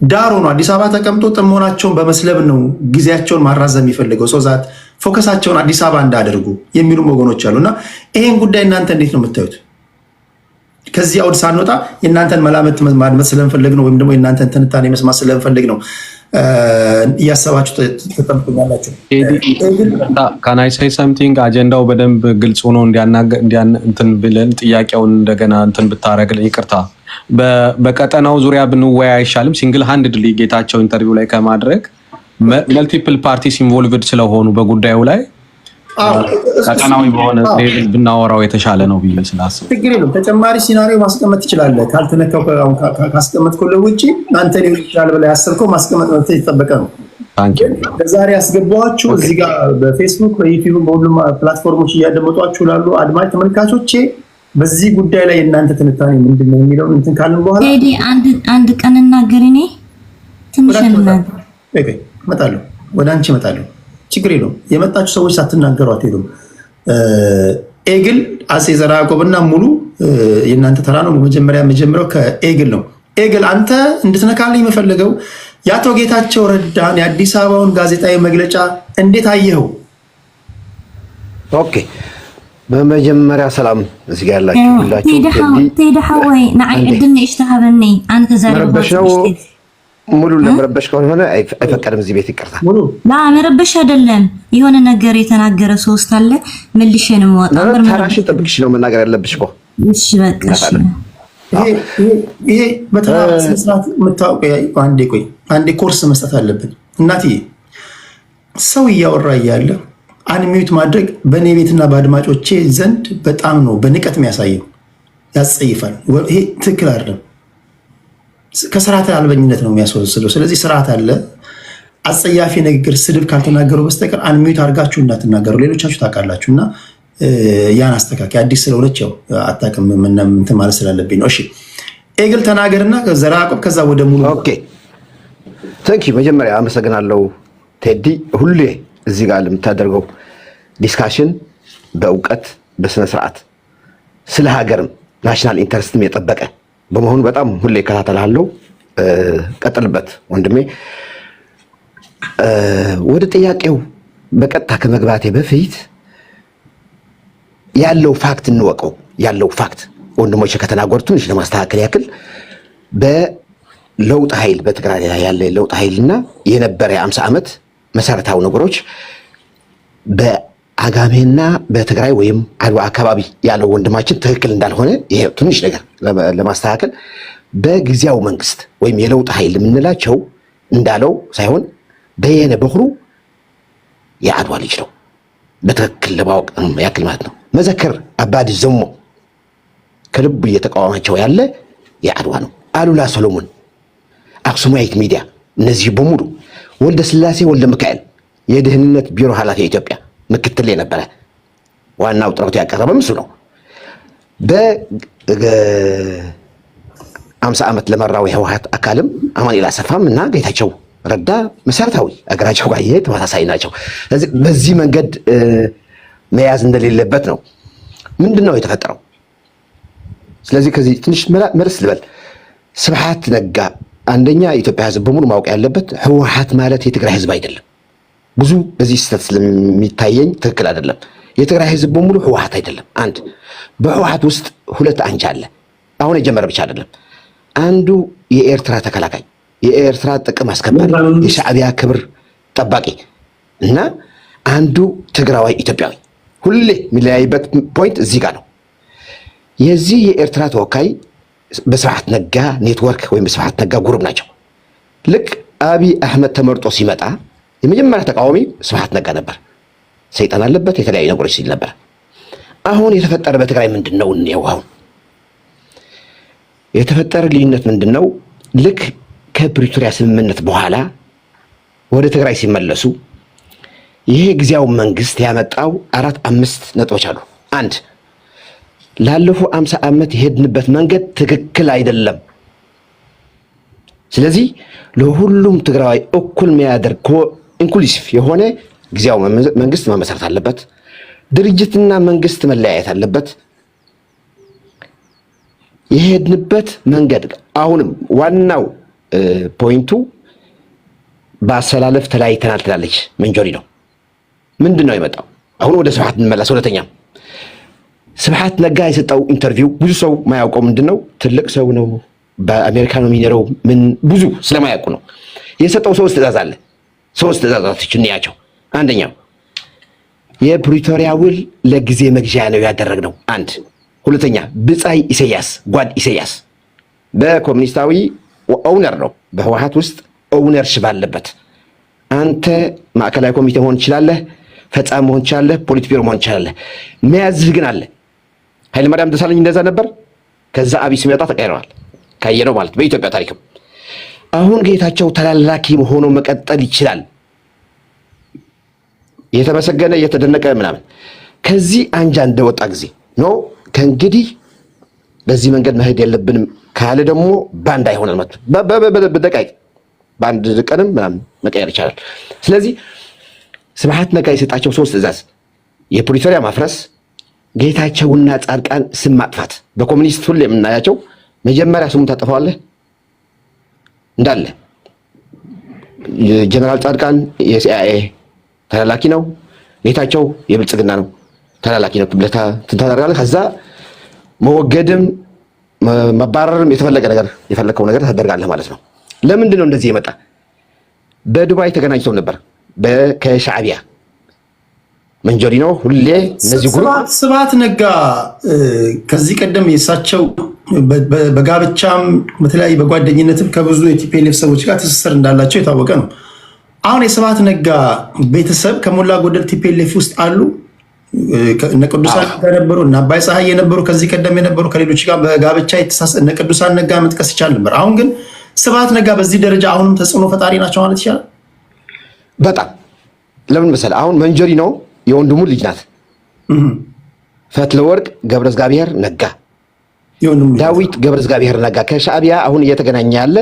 ዳር ሆኖ አዲስ አበባ ተቀምጦ ጥሞናቸውን በመስለብ ነው ጊዜያቸውን ማራዘም የሚፈልገው ሰው ዛት ፎከሳቸውን አዲስ አበባ እንዳደርጉ የሚሉም ወገኖች አሉ። እና ይሄን ጉዳይ እናንተ እንዴት ነው የምታዩት? ከዚህ አውድ ሳንወጣ የእናንተን መላመት ማድመጥ ስለምፈልግ ነው፣ ወይም ደግሞ የእናንተን ትንታኔ መስማት ስለምፈልግ ነው። እያሰባችሁ ተጠብቁኛላችሁ። ካን አይ ሴይ ሰምቲንግ? አጀንዳው በደንብ ግልጽ ሆኖ እንትን ብለን ጥያቄውን እንደገና እንትን ብታረግልኝ ይቅርታ። በቀጠናው ዙሪያ ብንወያይ አይሻልም? ሲንግል ሃንድሊ ጌታቸው ኢንተርቪው ላይ ከማድረግ መልቲፕል ፓርቲስ ኢንቮልቭድ ስለሆኑ በጉዳዩ ላይ ቀጠናዊ በሆነ ሌቭል ብናወራው የተሻለ ነው ብዬ ስላስብ ችግር የለም። ተጨማሪ ሲናሪዮ ማስቀመጥ ትችላለህ። ካልተነካው ካስቀመጥከው ውጪ አንተ ሊሆን ይችላል ብለህ ያሰብከው ማስቀመጥ ነው የተጠበቀ ነው። ለዛሬ ያስገባኋችሁ እዚህ ጋር በፌስቡክ በዩቲዩብ በሁሉም ፕላትፎርሞች እያደመጧችሁ ላሉ አድማጭ ተመልካቾቼ በዚህ ጉዳይ ላይ እናንተ ትንታኔ ምንድነው የሚለው እንትን ካልን በኋላ አንድ ቀን እናገር እኔ ትንሽ እመጣለሁ፣ ወደ አንቺ እመጣለሁ። ችግር የለውም። የመጣችሁ ሰዎች ሳትናገሩ አትሄዱም። ኤግል አጼ ዘርዓ ያዕቆብና ሙሉ የእናንተ ተራ ነው። መጀመሪያው ከኤግል ነው። ኤግል አንተ እንድትነካልኝ የምፈልገው የአቶ ጌታቸው ረዳን የአዲስ አበባውን ጋዜጣዊ መግለጫ እንዴት አየኸው? ኦኬ፣ በመጀመሪያ ሰላም እዚህ ጋር ያላችሁ ሁላችሁ ተይደሐወይ ንዓይ ዕድልኒ እሽተሃበኒ አንተ ዘረበሽው ሙሉ ለመረበሽ ከሆነ አይፈቀድም እዚህ ቤት ይቀርታል። ላ መረበሽ አይደለም። የሆነ ነገር የተናገረ ሶስት አለ መልሼ ነው የምወጣው። ተራሽን ጠብቅሽ ነው መናገር ያለብሽ እኮ። እሺ በቃ ይሄ በተራራ ስነስርዓት የምታውቀው አንዴ ኮርስ መስጠት አለብን። እናትዬ ሰው እያወራ እያለ አንሚዩት ማድረግ በእኔ ቤትና በአድማጮቼ ዘንድ በጣም ነው በንቀት የሚያሳየው፣ ያስጸይፋል። ይሄ ትክክል አይደለም። ከስርዓት አልበኝነት ነው የሚያስወስደው። ስለዚህ ስርዓት አለ። አጸያፊ ንግግር፣ ስድብ ካልተናገሩ በስተቀር አንሚዩት አድርጋችሁ እንዳትናገሩ። ሌሎቻችሁ ታውቃላችሁ እና ያን አስተካካይ አዲስ ስለሆነች ያው አታውቅም እንትን ማለት ስላለብኝ ነው። እሺ ኤግል ተናገርና ዘርዓ ያዕቆብ ከዛ ወደ ሙሉ። ኦኬ ታንኪ መጀመሪያ አመሰግናለሁ ቴዲ፣ ሁሌ እዚህ ጋር ለምታደርገው ዲስካሽን በእውቀት በስነ ስርዓት ስለ ሀገርም ናሽናል ኢንተረስትም የጠበቀ በመሆኑ በጣም ሁሌ እከታተልሃለሁ። ቀጥልበት ወንድሜ። ወደ ጥያቄው በቀጥታ ከመግባቴ በፊት ያለው ፋክት እንወቀው። ያለው ፋክት ወንድሞቼ ከተናገሩ ትንሽ ለማስተካከል ያክል በለውጥ ኃይል በትግራይ ላይ ያለ ለውጥ ኃይልና የነበረ የ50 ዓመት መሰረታዊ ነገሮች በአጋሜና በትግራይ ወይም አድዋ አካባቢ ያለው ወንድማችን ትክክል እንዳልሆነ ይሄ ትንሽ ነገር ለማስተካከል በጊዜያዊ መንግስት ወይም የለውጥ ኃይል የምንላቸው እንዳለው ሳይሆን በየነ በኩሩ የአድዋ ልጅ ነው። በትክክል ለማወቅ ያክል ማለት ነው። መዘክር አባዲ ዘሞ ከልቡ እየተቃወማቸው ያለ የአድዋ ነው። አሉላ ሰሎሞን፣ አክሱማይት ሚዲያ፣ እነዚህ በሙሉ ወልደ ስላሴ ወልደ ሚካኤል የደህንነት ቢሮ ኃላፊ የኢትዮጵያ ምክትል የነበረ ዋናው ጥረቱ ያቀረበ ምስሉ ነው። በ50 ዓመት ለመራው የህወሓት አካልም አማኑኤል አሰፋም እና ጌታቸው ረዳ መሰረታዊ አገራቸው ጋር ተመሳሳይ ናቸው። ስለዚህ በዚህ መንገድ መያዝ እንደሌለበት ነው። ምንድነው የተፈጠረው? ስለዚህ ከዚህ ትንሽ መልስ ልበል። ስብሐት ነጋ አንደኛ የኢትዮጵያ ህዝብ በሙሉ ማወቅ ያለበት ህወሓት ማለት የትግራይ ህዝብ አይደለም። ብዙ በዚህ ስህተት ስለሚታየኝ ትክክል አይደለም። የትግራይ ህዝብ በሙሉ ህወሓት አይደለም። አንድ በህወሓት ውስጥ ሁለት አንጃ አለ። አሁን የጀመረ ብቻ አይደለም። አንዱ የኤርትራ ተከላካይ፣ የኤርትራ ጥቅም አስከባሪ፣ የሻዕቢያ ክብር ጠባቂ እና አንዱ ትግራዋይ ኢትዮጵያዊ። ሁሌ የሚለያይበት ፖይንት እዚህ ጋር ነው። የዚህ የኤርትራ ተወካይ በስብሐት ነጋ ኔትወርክ ወይም በስብሐት ነጋ ጉሩብ ናቸው። ልክ አብይ አህመድ ተመርጦ ሲመጣ የመጀመሪያ ተቃዋሚ ስብሐት ነጋ ነበር። ሰይጣን አለበት የተለያዩ ነገሮች ሲል ነበር። አሁን የተፈጠረ በትግራይ ምንድነው? እንየው። አሁን የተፈጠረ ልዩነት ምንድነው? ልክ ከፕሪቶሪያ ስምምነት በኋላ ወደ ትግራይ ሲመለሱ ይሄ ጊዜያዊ መንግስት ያመጣው 4-5 ነጥቦች አሉ። አንድ ላለፈው 50 ዓመት የሄድንበት መንገድ ትክክል አይደለም። ስለዚህ ለሁሉም ትግራዋይ እኩል የሚያደርግ ኢንክሉሲቭ የሆነ ጊዜያዊ መንግስት መመሰረት አለበት። ድርጅትና መንግስት መለያየት አለበት። የሄድንበት መንገድ አሁንም ዋናው ፖይንቱ በአሰላለፍ ተለያይተናል ትላለች መንጆሪ ነው። ምንድነው የመጣው? አሁን ወደ ስብሐት እንመለስ። ሁለተኛ ስብሐት ነጋ የሰጠው ኢንተርቪው ብዙ ሰው ማያውቀው ምንድነው? ትልቅ ሰው ነው፣ በአሜሪካ ነው የሚኖረው፣ ምን ብዙ ስለማያውቁ ነው። የሰጠው 3 ትእዛዝ አለ። 3 ትእዛዛቶች እንያቸው። አንደኛው የፕሪቶሪያ ውል ለጊዜ መግዣ ነው ያደረግነው። አንድ ሁለተኛ ብጻይ ኢሳያስ ጓድ ኢሳያስ በኮሙኒስታዊ ኦውነር ነው፣ በህወሓት ውስጥ ኦውነርሽፕ አለበት። አንተ ማዕከላዊ ኮሚቴ መሆን ትችላለህ፣ ፈጻሚ መሆን ትችላለህ፣ ፖሊት ቢሮ መሆን ትችላለህ። መያዝህ ግን አለ። ኃይለማርያም ደሳለኝ እንደዛ ነበር። ከዛ አብይ ሲመጣ ተቀይረዋል። ካየነው ማለት በኢትዮጵያ ታሪክም አሁን ጌታቸው ተላላኪ ሆኖ መቀጠል ይችላል። የተመሰገነ የተደነቀ ምናምን ከዚህ አንጃ እንደወጣ ጊዜ ነው ከእንግዲህ በዚህ መንገድ መሄድ የለብንም ካለ ደግሞ ባንዳ ይሆናል ማለት በደቂቃ በአንድ ቀንም ምናምን መቀየር ይቻላል። ስለዚህ ስብሐት ነጋ የሰጣቸው 3 ትእዛዝ የፕሪቶሪያ ማፍረስ፣ ጌታቸውና ጻድቃን ስም ማጥፋት። በኮሙኒስት ሁሉ የምናያቸው መጀመሪያ ስሙን ታጠፋዋለህ እንዳለ። ጀነራል ጻድቃን የሲአይኤ ተላላኪ ነው፣ ጌታቸው የብልጽግና ነው ተላላኪ ነው ብለህ ታደርጋለህ። ከዛ መወገድም መባረርም የፈለከው ነገር ታደርጋለህ ማለት ነው። ለምንድን ነው እንደዚህ የመጣ? በዱባይ ተገናኝተው ነበር ከሻዕቢያ መንጆሪኖ ሁሌ እነዚህ ግሩፕ ስብሐት ነጋ ከዚህ ቀደም የሳቸው በጋብቻም በተለያዩ በጓደኝነትም ከብዙ የቲፒኤልኤፍ ሰዎች ጋር ትስስር እንዳላቸው የታወቀ ነው። አሁን የስብሐት ነጋ ቤተሰብ ከሞላ ጎደል ቲፒኤልኤፍ ውስጥ አሉ። እነ ቅዱሳን ነጋ ነበሩ፣ እነ አባይ ፀሐይ የነበሩ ከዚህ ቀደም የነበሩ ከሌሎች ጋር በጋብቻ የተሳሰረ እነ ቅዱሳን ነጋ መጥቀስ ይቻል ነበር። አሁን ግን ስብሐት ነጋ በዚህ ደረጃ አሁንም ተጽዕኖ ፈጣሪ ናቸው ማለት ይቻላል። በጣም ለምን መሰለህ? አሁን መንጆሪኖ የወንድሙ ልጅ ናት። ፈትለወርቅ ገብረ እግዚአብሔር ነጋ፣ ዳዊት ገብረ እግዚአብሔር ነጋ ከሻዕቢያ አሁን እየተገናኘ ያለ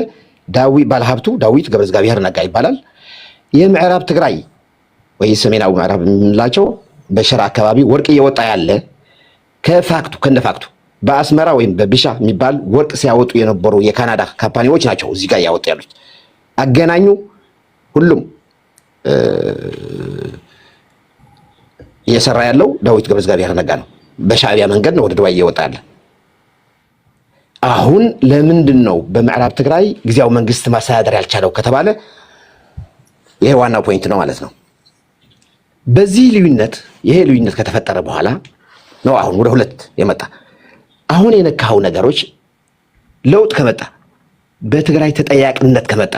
ባለሀብቱ ዳዊት ገብረ እግዚአብሔር ነጋ ይባላል። የምዕራብ ትግራይ ወይ ሰሜናዊ ምዕራብ የምንላቸው በሽራ አካባቢ ወርቅ እየወጣ ያለ ከነፋክቱ በአስመራ ወይም በቢሻ የሚባል ወርቅ ሲያወጡ የነበሩ የካናዳ ካምፓኒዎች ናቸው እዚህ ጋር ያወጡ ያሉት። አገናኙ ሁሉም እየሰራ ያለው ዳዊት ገብረ እግዚአብሔር ነጋ ነው። በሻዕቢያ መንገድ ነው ወደ ዱባይ እየወጣ ያለ። አሁን ለምንድን ነው በምዕራብ ትግራይ ጊዜያዊ መንግስት ማስተዳደር ያልቻለው ከተባለ ይሄ ዋናው ፖይንት ነው ማለት ነው። በዚህ ይሄ ልዩነት ከተፈጠረ በኋላ ነው አሁን ወደ 2 የመጣ። አሁን የነካው ነገሮች ለውጥ ከመጣ በትግራይ ተጠያቂነት ከመጣ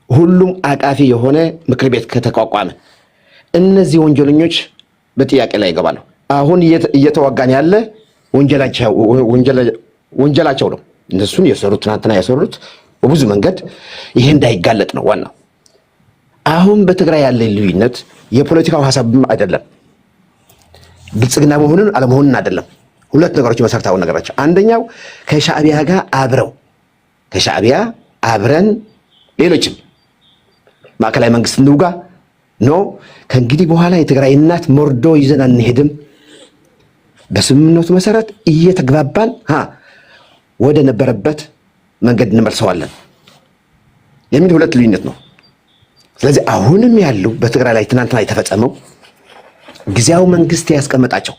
ሁሉም አቃፊ የሆነ ምክር ቤት ከተቋቋመ እነዚህ ወንጀለኞች በጥያቄ ላይ ይገባሉ። አሁን እየተዋጋን ያለ ወንጀላቸው ነው። እነሱን የሰሩት ትናንትና የሰሩት በብዙ መንገድ ይሄ እንዳይጋለጥ ነው ዋናው። አሁን በትግራይ ያለ ልዩነት የፖለቲካው ሐሳብም አይደለም፣ ብልጽግና መሆኑን አለመሆኑን አይደለም። 2 ነገሮች መሰረታዊ ነገሮች። አንደኛው ከሻዕቢያ ጋር አብረን ሌሎችም ማዕከላዊ መንግስት እንውጋ ነው። ከእንግዲህ በኋላ የትግራይ እናት ሞርዶ ይዘን አንሄድም፣ በስምምነቱ መሰረት እየተግባባን ወደ ነበረበት መንገድ እንመልሰዋለን የሚል 2 ልዩነት ነው። ስለዚህ አሁንም ያለው በትግራይ ላይ ትናንትና የተፈጸመው ጊዜያዊ መንግስት ያስቀመጣቸው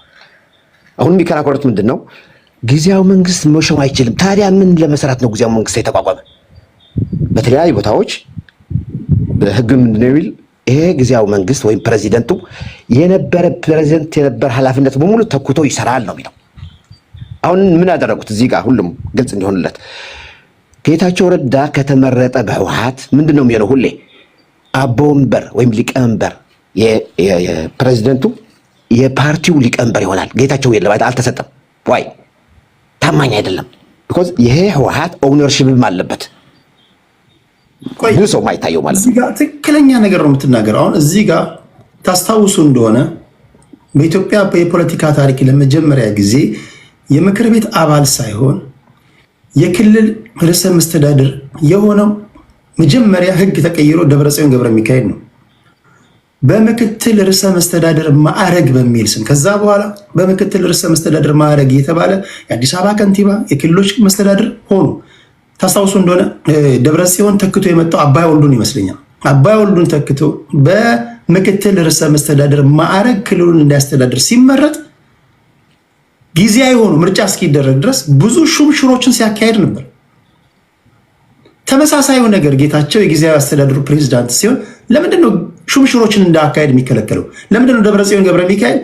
አሁን የሚከራከሩት ምንድን ነው? ጊዜያዊ መንግስት መሾም አይችልም። ታዲያ ምን ለመስራት ነው ጊዜያዊ መንግስት የተቋቋመ? በተለያዩ ቦታዎች በህግ ምንድን ነው የሚል ይሄ ጊዜያዊ መንግስት ወይም ፕሬዚደንቱ የነበረ ኃላፊነት በሙሉ ተኩቶ ይሰራል ነው የሚለው። አሁን ምን ያደረጉት እዚህ ጋር ሁሉም ግልጽ እንዲሆንለት ጌታቸው ረዳ ከተመረጠ በህወሓት ምንድን ነው የሚሆነው? ሁሌ አቦ ወንበር ወይም ሊቀመንበር የፕሬዚደንቱ የፓርቲው ሊቀመንበር ይሆናል። ጌታቸው የለም አልተሰጠም። ዋይ ታማኝ አይደለም። ቢኮዝ ይሄ ህወሓት ኦውነርሺፕም አለበት። ብዙ ሰው ማይታየው ማለት ነው። ትክክለኛ ነገር ነው የምትናገረው። አሁን እዚህ ጋር ታስታውሱ እንደሆነ በኢትዮጵያ የፖለቲካ ታሪክ ለመጀመሪያ ጊዜ የምክር ቤት አባል ሳይሆን የክልል ርዕሰ መስተዳድር የሆነው መጀመሪያ ህግ ተቀይሮ ደብረጽዮን ገብረ ሚካኤል ነው። በምክትል ርዕሰ መስተዳድር ማዕረግ በሚል ስም ከዛ በኋላ በምክትል ርዕሰ መስተዳድር ማዕረግ የተባለ የአዲስ አበባ ከንቲባ የክልሎች መስተዳድር ሆኑ። ታስታውሱ እንደሆነ ደብረጽዮን ተክቶ የመጣው አባይ ወልዱን ይመስለኛል። አባይ ወልዱን ተክቶ በምክትል ርዕሰ መስተዳድር ማዕረግ ክልሉን እንዲያስተዳድር ሲመረጥ ጊዜያዊ ሆኖ ምርጫ እስኪደረግ ድረስ ብዙ ሹምሽሮችን ሲያካሄድ ነበር። ተመሳሳዩ ነገር ጌታቸው የጊዜያዊ አስተዳደሩ ፕሬዝዳንት ሲሆን ለምንድነው ሹምሽሮችን እንዳካሄድ የሚከለከለው? ለምንድነው ደብረጽዮን ገብረ ሚካኤል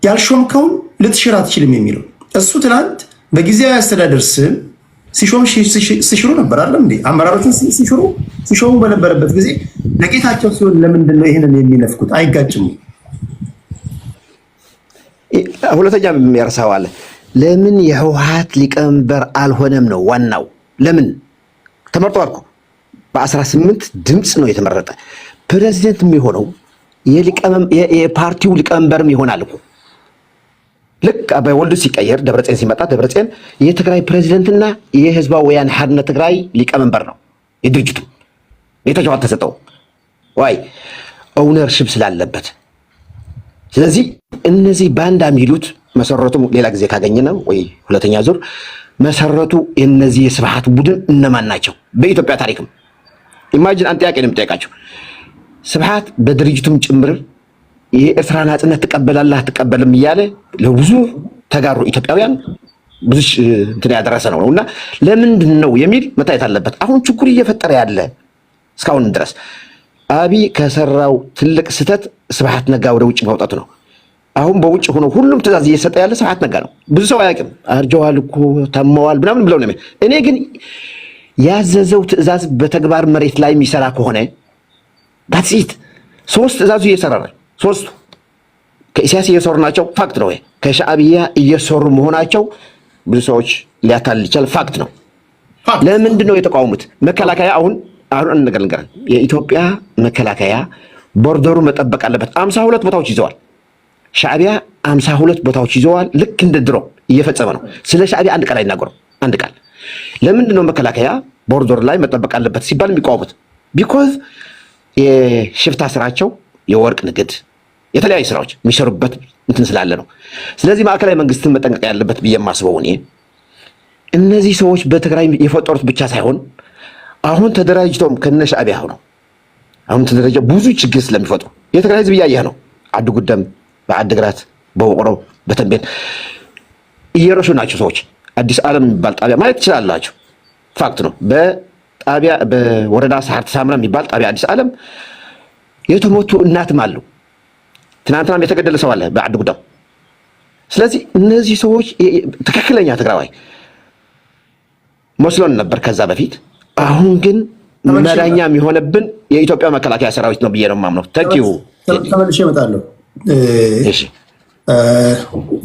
ያልሾምከውን ልትሽር አትችልም የሚለው? እሱ ትናንት በጊዜያዊ አስተዳደር ስም ሲሾም ሲሽሩ ነበር አይደል እንዴ? አመራሮችን ሲሾሙ በነበረበት ጊዜ ለጌታቸው ሲሆን ለምንድን ነው ይሄንን የሚነፍኩት? አይጋጭም? ሁለተኛ የሚያርሳው አለ። ለምን የህወሓት ሊቀመንበር አልሆነም ነው ዋናው። ለምን ተመርጧል እኮ በ18 ድምፅ ነው የተመረጠ። ፕሬዚደንት የሚሆነው የፓርቲው ሊቀመንበርም ይሆናል እኮ። ልክ አባይ ወልዱ ሲቀየር ደብረጽዮን ሲመጣ ደብረጽዮን የትግራይ ፕሬዚደንትና የህዝባዊ ወያነ ሓርነት ትግራይ ሊቀመንበር ነው የድርጅቱ ጌታቸው ተሰጠው ዋይ ኦውነርሺፕ ስላለበት። ስለዚህ እነዚህ ባንዳ የሚሉት መሰረቱ ሌላ ጊዜ ካገኘነው ወይ ሁለተኛ ዙር መሰረቱ የነዚህ የስብሃት ቡድን እነማን ናቸው? በኢትዮጵያ ታሪክም ኢማጂን አንተ ጥያቄ ነው የምጠይቃቸው። ስብሃት በድርጅቱም ጭምር የኤርትራ ናጽነት ትቀበላለህ አትቀበልም እያለ ለብዙ ተጋሩ ኢትዮጵያውያን ብዙ እንትን ያደረሰ ነውና ለምንድን ነው የሚል መታየት አለበት። አሁን ችግር እየፈጠረ ያለ እስካሁን ድረስ አብይ ከሰራው ትልቅ ስህተት ስብሃት ነጋ ወደ ውጭ ማውጣቱ ነው። አሁን በውጭ ሆኖ ሁሉም ትእዛዝ እየሰጠ ያለ ስብሃት ነጋ ነው። ብዙ ሰው አያውቅም። አርጀዋል እኮ ተመዋል ምናምን ብለው ነው እኔ ግን ያዘዘው ትእዛዝ በተግባር መሬት ላይ የሚሰራ ከሆነ ዳትሲት ሶስት ትእዛዙ እየሰራ ነው። ሶስቱ ከኢሳያስ እየሰሩ ናቸው፣ ፋክት ነው። ከሻዕቢያ እየሰሩ መሆናቸው ብዙ ሰዎች ሊያታልል ይችላል፣ ፋክት ነው። ለምንድን ነው የተቃወሙት? መከላከያ አሁን ነገር የኢትዮጵያ መከላከያ ቦርደሩ መጠበቅ አለበት። 52 ቦታዎች ይዘዋል። ሻዕቢያ 52 ቦታዎች ይዘዋል። ልክ እንደ ድሮ እየፈጸመ ነው። ስለ ሻዕቢያ አንድ ቃል አይናገሩም። አንድ ቃል። ለምንድን ነው መከላከያ ቦርደር ላይ መጠበቅ አለበት ሲባል የሚቃወሙት? ቢኮዝ የሽፍታ ስራቸው የወርቅ ንግድ፣ የተለያዩ ስራዎች የሚሰሩበት እንትን ስላለ ነው። ስለዚህ ማዕከላዊ መንግስትን መጠንቀቅ ያለበት ብዬ የማስበው እኔ እነዚህ ሰዎች በትግራይ የፈጠሩት ብቻ ሳይሆን አሁን ተደራጅተውም ከነ ሻዕቢያ ሆነው አሁን ተደራጅተው ብዙ ችግር ስለሚፈጥሩ የትግራይ ህዝብ እያየህ ነው። አዱ ጉደም፣ በአድግራት፣ በውቅሮ፣ በተንቤን እየረሱ ናቸው ሰዎች። አዲስ ዓለም የሚባል ጣቢያ ማየት ትችላላችሁ። ፋክት ነው። በጣቢያ በወረዳ ሰዓት ሳምራ የሚባል ጣቢያ አዲስ ዓለም የተሞቱ እናትም አሉ። ትናንትናም የተገደለ ሰው አለ በአዱ ጉዳም። ስለዚህ እነዚህ ሰዎች ትክክለኛ ትግራዋይ መስሎን ነበር ከዛ በፊት። አሁን ግን መዳኛ የሚሆነብን የኢትዮጵያ መከላከያ ሰራዊት ነው ብዬ ነው የማምነው። ተኪው ተመልሼ እመጣለሁ።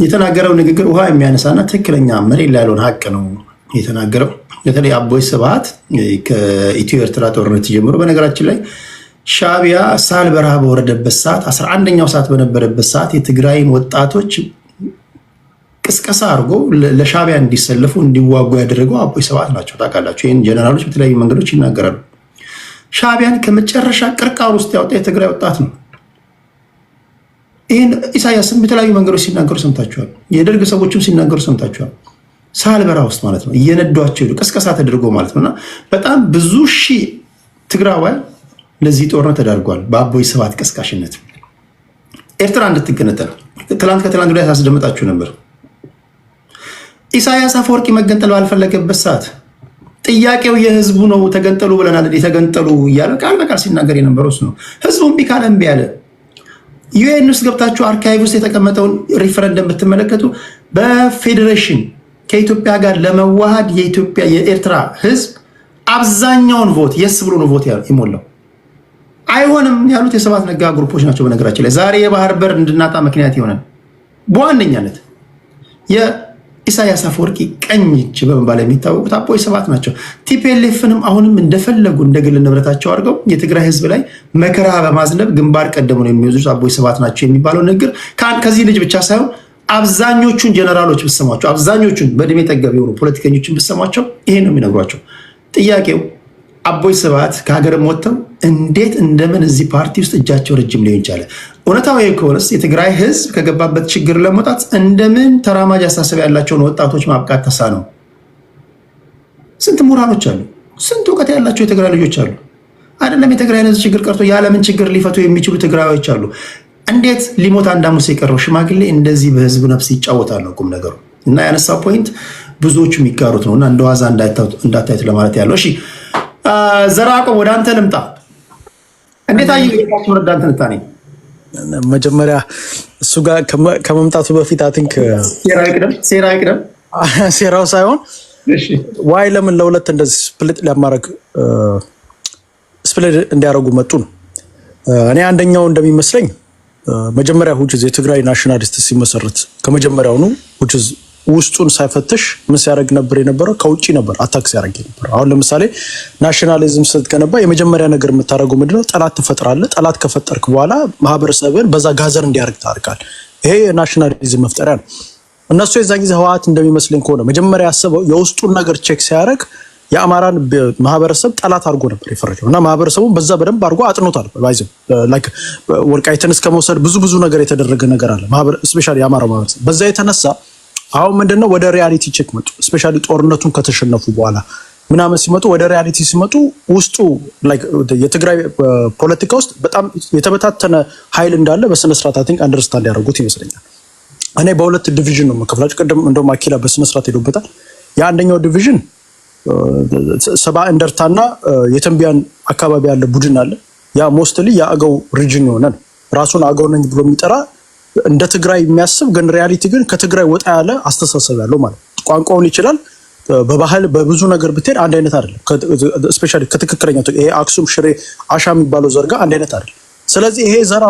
የተናገረው ንግግር ውሃ የሚያነሳና ትክክለኛ መሬት ላይ ያለውን ሀቅ ነው የተናገረው። በተለይ አቦይ ስብሃት ከኢትዮ ኤርትራ ጦርነት ጀምሮ በነገራችን ላይ ሻዕቢያ ሳህል በረሃ በወረደበት ሰዓት 11ኛው ሰዓት በነበረበት ሰዓት የትግራይን ወጣቶች ቅስቀሳ አድርጎ ለሻዕቢያ እንዲሰለፉ እንዲዋጉ ያደረገው አቦይ ስብሃት ናቸው። ታውቃላችሁ። ይህን ጀነራሎች በተለያዩ መንገዶች ይናገራሉ። ሻዕቢያን ከመጨረሻ ቅርቃር ውስጥ ያወጣ የትግራይ ወጣት ነው። ይህን ኢሳያስም በተለያዩ መንገዶች ሲናገሩ ሰምታችኋል። የደርግ ሰዎችም ሲናገሩ ሰምታችኋል። ሳህል በረሃ ውስጥ ማለት ነው እየነዷቸው ሄዱ፣ ቅስቀሳ ተደርጎ ማለት ነው። እና በጣም ብዙ ሺህ ትግራዋይ ለዚህ ጦርነት ተዳርጓል በአቦይ ስብሃት ቀስቃሽነት። ኤርትራ እንድትገነጠል ከትላንት ወዲያ ሳስደምጣችሁ ነበር። ኢሳያስ አፈወርቂ መገንጠል ባልፈለገበት ሰዓት ጥያቄው የህዝቡ ነው፣ ተገንጠሉ ብለናል፣ የተገንጠሉ እያለ ቃል በቃል ሲናገር የነበረው እሱ ነው። ህዝቡ እምቢ ካለ እምቢ አለ። ዩኤን ውስጥ ገብታችሁ አርካይቭ ውስጥ የተቀመጠውን ሪፈረንደም ብትመለከቱ በፌዴሬሽን ከኢትዮጵያ ጋር ለመዋሃድ የኤርትራ ህዝብ አብዛኛውን ቮት የስ ብሎ ነው ቮት የሞላው። አይሆንም ያሉት የስብሃት ነጋ ግሩፖች ናቸው። በነገራችን ላይ ዛሬ የባህር በር እንድናጣ ምክንያት የሆነን በዋነኛነት የኢሳያስ አፈወርቂ ቀኝ እጅ በመባል የሚታወቁት አቦይ ስብሃት ናቸው። ቲፒኤልኤፍንም አሁንም እንደፈለጉ እንደግል ንብረታቸው አድርገው የትግራይ ህዝብ ላይ መከራ በማዝነብ ግንባር ቀደሙ ነው የሚወዙት አቦይ ስብሃት ናቸው የሚባለው ንግግር ከዚህ ልጅ ብቻ ሳይሆን አብዛኞቹን ጀነራሎች ብሰሟቸው፣ አብዛኞቹን በእድሜ ጠገብ የሆኑ ፖለቲከኞችን ብሰሟቸው ይሄን ነው የሚነግሯቸው። ጥያቄው አቦይ ስብሃት ከሀገርም ወጥተው እንዴት እንደምን እዚህ ፓርቲ ውስጥ እጃቸው ረጅም ሊሆን ይቻላል? እውነታው ከሆነስ የትግራይ ህዝብ ከገባበት ችግር ለመውጣት እንደምን ተራማጅ አስተሳሰብ ያላቸውን ወጣቶች ማብቃት ተሳነው? ስንት ምሁራኖች አሉ፣ ስንት እውቀት ያላቸው የትግራይ ልጆች አሉ። አይደለም የትግራይ ህዝብ ችግር ቀርቶ የዓለምን ችግር ሊፈቱ የሚችሉ ትግራዮች አሉ። እንዴት ሊሞት አንድ ሐሙስ የቀረው ሽማግሌ እንደዚህ በህዝብ ነፍስ ይጫወታል ነው ቁም ነገሩ። እና ያነሳው ፖይንት ብዙዎቹ የሚጋሩት ነው እና እንደዋዛ እንዳታዩት ለማለት ያለው። እሺ ዘርአቆብ ወደ አንተ ልምጣ። እንዴት አየህ ወደ አንተ ልታኔ? መጀመሪያ እሱ ጋር ከመምጣቱ በፊት አይ ቲንክ ሴራ ይቅደም ሴራው ሳይሆን ዋይ ለምን ለሁለት እንደዚህ ስፕሊት ሊያማረግ ስፕሊት እንዲያደርጉ መጡ ነው። እኔ አንደኛው እንደሚመስለኝ መጀመሪያ የትግራይ ናሽናሊስት ሲመሰረት ከመጀመሪያው ነው ውስጡን ሳይፈትሽ ምን ሲያደርግ ነበር የነበረው? ከውጪ ነበር አታክ ሲያደርግ ነበር። አሁን ለምሳሌ ናሽናሊዝም ስትገነባ የመጀመሪያ ነገር የምታደርገው ምንድነው? ጠላት ትፈጥራለህ። ጠላት ከፈጠርክ በኋላ ማህበረሰብን በዛ ጋዘር እንዲያደርግ ታደርጋለህ። ይሄ የናሽናሊዝም መፍጠሪያ ነው። እነሱ የዛን ጊዜ ህወሓት እንደሚመስለኝ ከሆነ መጀመሪያ ያሰበው የውስጡን ነገር ቼክ ሲያደርግ የአማራን ማህበረሰብ ጠላት አድርጎ ነበር የፈረጀው እና ማህበረሰቡን በዛ በደንብ አድርጎ አጥኖታል። ላይክ ወልቃይትን እስከመውሰድ ብዙ ነገር የተደረገ ነገር አለ። ስፔሻሊ የአማራ ማህበረሰብ በዛ የተነሳ አሁን ምንድነው ወደ ሪያሊቲ ቼክ መጡ። ስፔሻሊ ጦርነቱን ከተሸነፉ በኋላ ምናምን ሲመጡ ወደ ሪያሊቲ ሲመጡ ውስጡ ላይክ የትግራይ ፖለቲካ ውስጥ በጣም የተበታተነ ኃይል እንዳለ በስነ ስርዓት አይ ቲንክ አንደርስታንድ ያደርጉት ይመስለኛል። እኔ በሁለት ዲቪዥን ነው መከፍላችሁ። ቅድም እንደውም አኪላ በስነ ስርዓት ሄዶበታል። የአንደኛው ዲቪዥን ሰባ እንደርታና የተንቢያን አካባቢ ያለ ቡድን አለ። ያ ሞስትሊ የአገው ሪጅን የሆነ ነው። ራሱን አገው ነኝ ብሎ የሚጠራ እንደ ትግራይ የሚያስብ ግን ሪያሊቲ ግን ከትግራይ ወጣ ያለ አስተሳሰብ ያለው ማለት ቋንቋውን ይችላል። በባህል በብዙ ነገር ብትሄድ አንድ አይነት አይደለም። ስፔሻሊ ከትክክለኛው ይሄ አክሱም፣ ሽሬ፣ አሻ የሚባለው ዘርጋ አንድ አይነት አይደለም። ስለዚህ ይሄ ዘር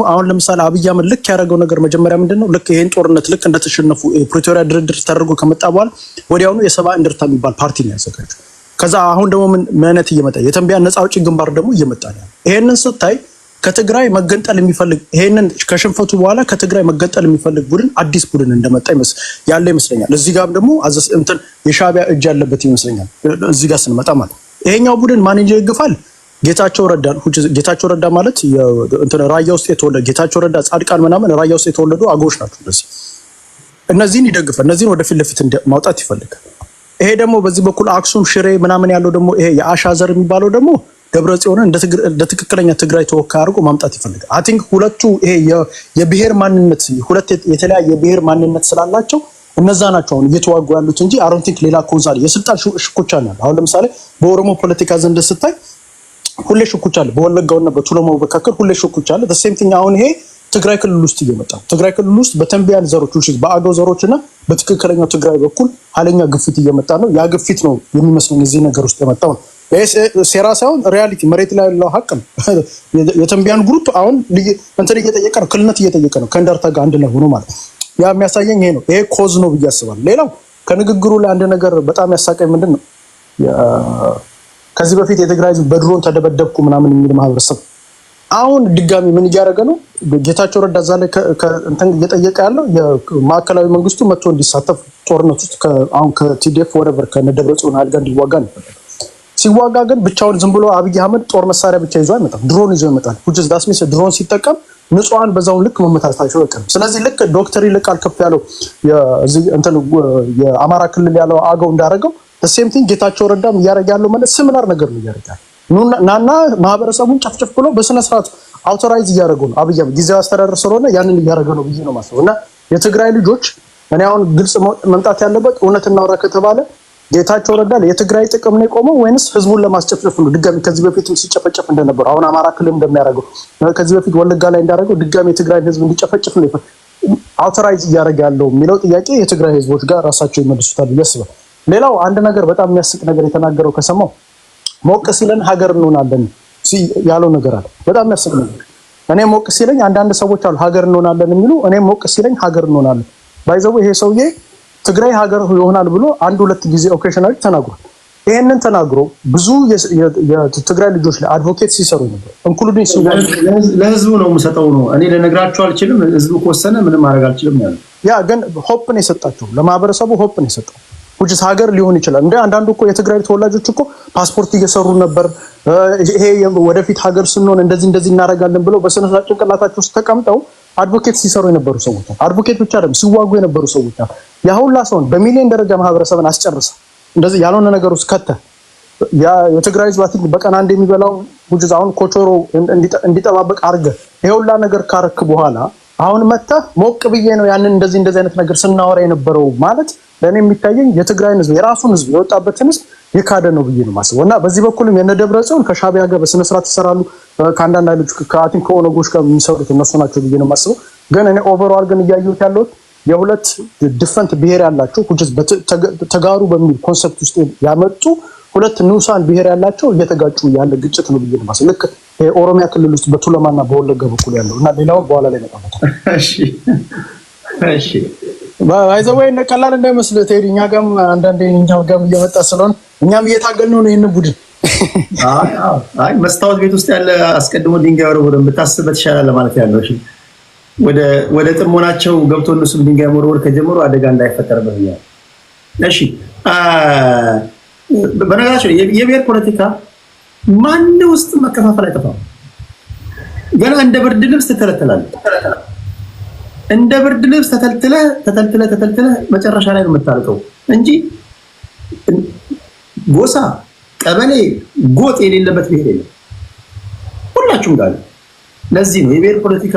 አሁን ለምሳሌ አብይ አህመድ ልክ ያደረገው ነገር መጀመሪያ ምንድነው? ልክ ይሄን ጦርነት ልክ እንደተሸነፉ ፕሪቶሪያ ድርድር ተደርጎ ከመጣ በኋላ ወዲያውኑ የሰባ እንደርታ የሚባል ፓርቲ ነው ያዘጋጀው። ከዛ አሁን ደግሞ ምን አይነት እየመጣ የተንቢያ ነፃ አውጪ ግንባር ደግሞ እየመጣ ነው። ይሄንን ስታይ ከትግራይ መገንጠል የሚፈልግ ይሄንን ከሽንፈቱ በኋላ ከትግራይ መገንጠል የሚፈልግ ቡድን አዲስ ቡድን እንደመጣ ያለ ይመስለኛል። እዚህ ጋር ደግሞ እንትን የሻዕቢያ እጅ ያለበት ይመስለኛል። እዚህ ጋር ስንመጣ ማለት ይሄኛው ቡድን ማን ይገፋል? ጌታቸው ረዳ ማለት እንትን ራያ ውስጥ የተወለደ ጌታቸው ረዳ፣ ጻድቃን ምናምን ራያ ውስጥ የተወለዱ አገዎች ናቸው። እነዚህን ይደግፋል። እነዚህን ወደፊት ለፊት ማውጣት ይፈልጋል። ይሄ ደግሞ በዚህ በኩል አክሱም፣ ሽሬ ምናምን ያለው ደግሞ ይሄ የአሻ ዘር የሚባለው ደግሞ ደብረ ጽዮን እንደ ትክክለኛ ትግራይ ተወካይ አድርጎ ማምጣት ይፈልጋል። አይ ቲንክ ሁለቱ ይሄ የብሔር ማንነት ሁለት የተለያየ የብሔር ማንነት ስላላቸው እነዛ ናቸው አሁን እየተዋጉ ያሉት እንጂ አይ ዶንት ቲንክ ሌላ ኮዝ አለ። የስልጣን ሽኩቻ ነው። አሁን ለምሳሌ በኦሮሞ ፖለቲካ ዘንድ ስታይ ሁሌ ሽኩቻ አለ። በወለጋውና በቱለማው መካከል ሁሌ ሽኩቻ አለ። the same thing አሁን ይሄ ትግራይ ክልል ውስጥ እየመጣ ትግራይ ክልል ውስጥ በተንቢያን ዘሮች ውስጥ በአገው ዘሮችና በትክክለኛው ትግራይ በኩል ኃይለኛ ግፊት እየመጣ ነው። ያ ግፊት ነው የሚመስለው እዚህ ነገር ውስጥ የመጣው ነው። ሴራ ሳይሆን ሪያሊቲ መሬት ላይ ያለው ሀቅ ነው። የተንቢያን ግሩፕ አሁን እንትን እየጠየቀ ነው፣ ክልነት እየጠየቀ ነው ከእንደርታ ጋር አንድ ላይ ሆኖ ማለት ነው። ያ የሚያሳየኝ ይሄ ነው። ይሄ ኮዝ ነው ብዬ አስባለሁ። ሌላው ከንግግሩ ላይ አንድ ነገር በጣም ያሳቀኝ ምንድን ነው ከዚህ በፊት የትግራይ ህዝብ በድሮን ተደበደብኩ ምናምን የሚል ማህበረሰብ አሁን ድጋሚ ምን እያደረገ ነው? ጌታቸው ረዳ እዛ ላይ እንትን እየጠየቀ ያለው የማዕከላዊ መንግስቱ መጥቶ እንዲሳተፍ ጦርነት ውስጥ አሁን ከቲዲኤፍ ወረቨር ከነደብረጽዮን ኃይል ጋር እንዲዋጋ ነው። ሲዋጋ ግን ብቻውን ዝም ብሎ አብይ አህመድ ጦር መሳሪያ ብቻ ይዞ አይመጣም፣ ድሮን ይዞ ይመጣል። ሁጅስ ዳስሚስ ድሮን ሲጠቀም ንጹሃን በዛው ልክ መመታታቸው አይቀርም። ስለዚህ ልክ ዶክተር ይልቃል ከፍ ያለው እንትን የአማራ ክልል ያለው አገው እንዳደረገው ሴም ቲንግ ጌታቸው ረዳም እያደረገ ያለው ማለት ሲሚላር ነገር ነው እያደረገ ናና ማህበረሰቡን ጨፍጨፍ ብሎ በስነ ስርዓት አውቶራይዝ እያደረገው ነው። አብይ ጊዜያዊ አስተዳደር ስለሆነ ያንን እያደረገ ነው ብዬ ነው ማሰብ። እና የትግራይ ልጆች እኔ አሁን ግልጽ መምጣት ያለበት እውነት እናውራ ከተባለ ጌታቸው ረዳ የትግራይ ጥቅም ነው የቆመው ወይንስ ህዝቡን ለማስጨፍጨፍ ነው? ድጋሚ ከዚህ በፊትም ሲጨፈጨፍ እንደነበረው አሁን አማራ ክልል እንደሚያደርገው ከዚህ በፊት ወለጋ ላይ እንዳደረገው ድጋሚ የትግራይ ህዝብ እንዲጨፈጨፍ ነው አውቶራይዝ እያደረገ ያለው የሚለው ጥያቄ የትግራይ ህዝቦች ጋር ራሳቸው ይመልሱታል ብዬ አስባለሁ። ሌላው አንድ ነገር በጣም የሚያስቅ ነገር የተናገረው ከሰማው ሞቅ ሲለን ሀገር እንሆናለን ያለው ነገር አለ። በጣም የሚያስቅ ነገር እኔ ሞቅ ሲለኝ አንዳንድ ሰዎች አሉ ሀገር እንሆናለን የሚሉ እኔ ሞቅ ሲለኝ ሀገር እንሆናለን ባይዘው ይሄ ሰውዬ ትግራይ ሀገር ይሆናል ብሎ አንድ ሁለት ጊዜ ኦኬሽናሊ ተናግሯል። ይሄንን ተናግሮ ብዙ የትግራይ ልጆች ላይ አድቮኬት ሲሰሩ ነበር። ኢንክሉዲንግ ለህዝቡ ነው የምሰጠው ነው እኔ ልነግራቸው አልችልም። ህዝቡ ከወሰነ ምንም ማድረግ አልችልም ያለው ያ ግን ሆፕ ነው የሰጣቸው ለማህበረሰቡ ሆፕ ነው የሰጠው which ሀገር ሊሆን ይችላል። እንደ አንዳንዱ እኮ የትግራይ ተወላጆች እኮ ፓስፖርት እየሰሩ ነበር። ይሄ ወደፊት ሀገር ስንሆን እንደዚህ እናደርጋለን ብለው በስነ ስርዓት ጭንቅላታቸው ውስጥ ተቀምጠው አድቮኬት ሲሰሩ የነበሩ ሰዎች አድቮኬት ብቻ አይደለም ሲዋጉ የነበሩ ሰዎች ያ ሁላ ሰውን በሚሊዮን ደረጃ ማህበረሰብን አስጨርሰ እንደዚህ ያልሆነ ነገር ውስጥ ከተ ያ የትግራይ ህዝብ አትክ በቀን አንድ የሚበላው which አሁን ኮቾሮ እንዲጠባበቅ አርገ ይሄ ሁላ ነገር ካረክ በኋላ አሁን መጣ ሞቅ ብዬ ነው ያንን እንደዚህ አይነት ነገር ስናወራ የነበረው ማለት ለኔ የሚታየኝ የትግራይን ህዝብ የራሱን ህዝብ የወጣበትን ህዝብ የካደ ነው ብዬ ነው ማስበው። እና በዚህ በኩልም የነደብረጽዮን ከሻዕቢያ ጋር በስነ ስርዓት ይሰራሉ። ከአንዳንድ ልጅ ከኦነጎች ጋር የሚሰሩት እነሱ ናቸው ብዬ ነው ማስበው። ግን እኔ ኦቨርኦል ግን እያየሁት ያለሁት የሁለት ዲፈረንት ብሔር ያላቸው ተጋሩ በሚል ኮንሰፕት ውስጥ ያመጡ ሁለት ንዑሳን ብሔር ያላቸው እየተጋጩ ያለ ግጭት ነው ብዬ ነው ማሰብ። ልክ ኦሮሚያ ክልል ውስጥ በቱለማና በወለጋ በኩል ያለው እና ሌላው በኋላ ላይ መጣበት። እሺ ባይዘወይ ቀላል እንዳይመስል ቴዲ፣ እኛ ጋርም አንዳንዴ እኛም ጋርም እየመጣ ስለሆነ እኛም እየታገልነው ነው ይሄን ቡድን። አይ መስታወት ቤት ውስጥ ያለ አስቀድሞ ድንጋይ ወርወር ብታስበት ይሻላል ማለት ያለው። እሺ ወደ ጥሞናቸው ገብቶ እነሱም ድንጋይ ወርወር ከጀመሩ አደጋ እንዳይፈጠርበት ነው። እሺ በነገራችን የብሔር ፖለቲካ ማን ውስጥ መከፋፈል አይጠፋም። ገና እንደ ብርድ ልብስ ትተለተላለህ። እንደ ብርድ ልብስ ተተልትለ መጨረሻ ላይ ነው የምታልቀው እንጂ ጎሳ፣ ቀበሌ፣ ጎጥ የሌለበት ብሔር የለም። ሁላችሁም ጋር ለዚህ ነው የብሔር ፖለቲካ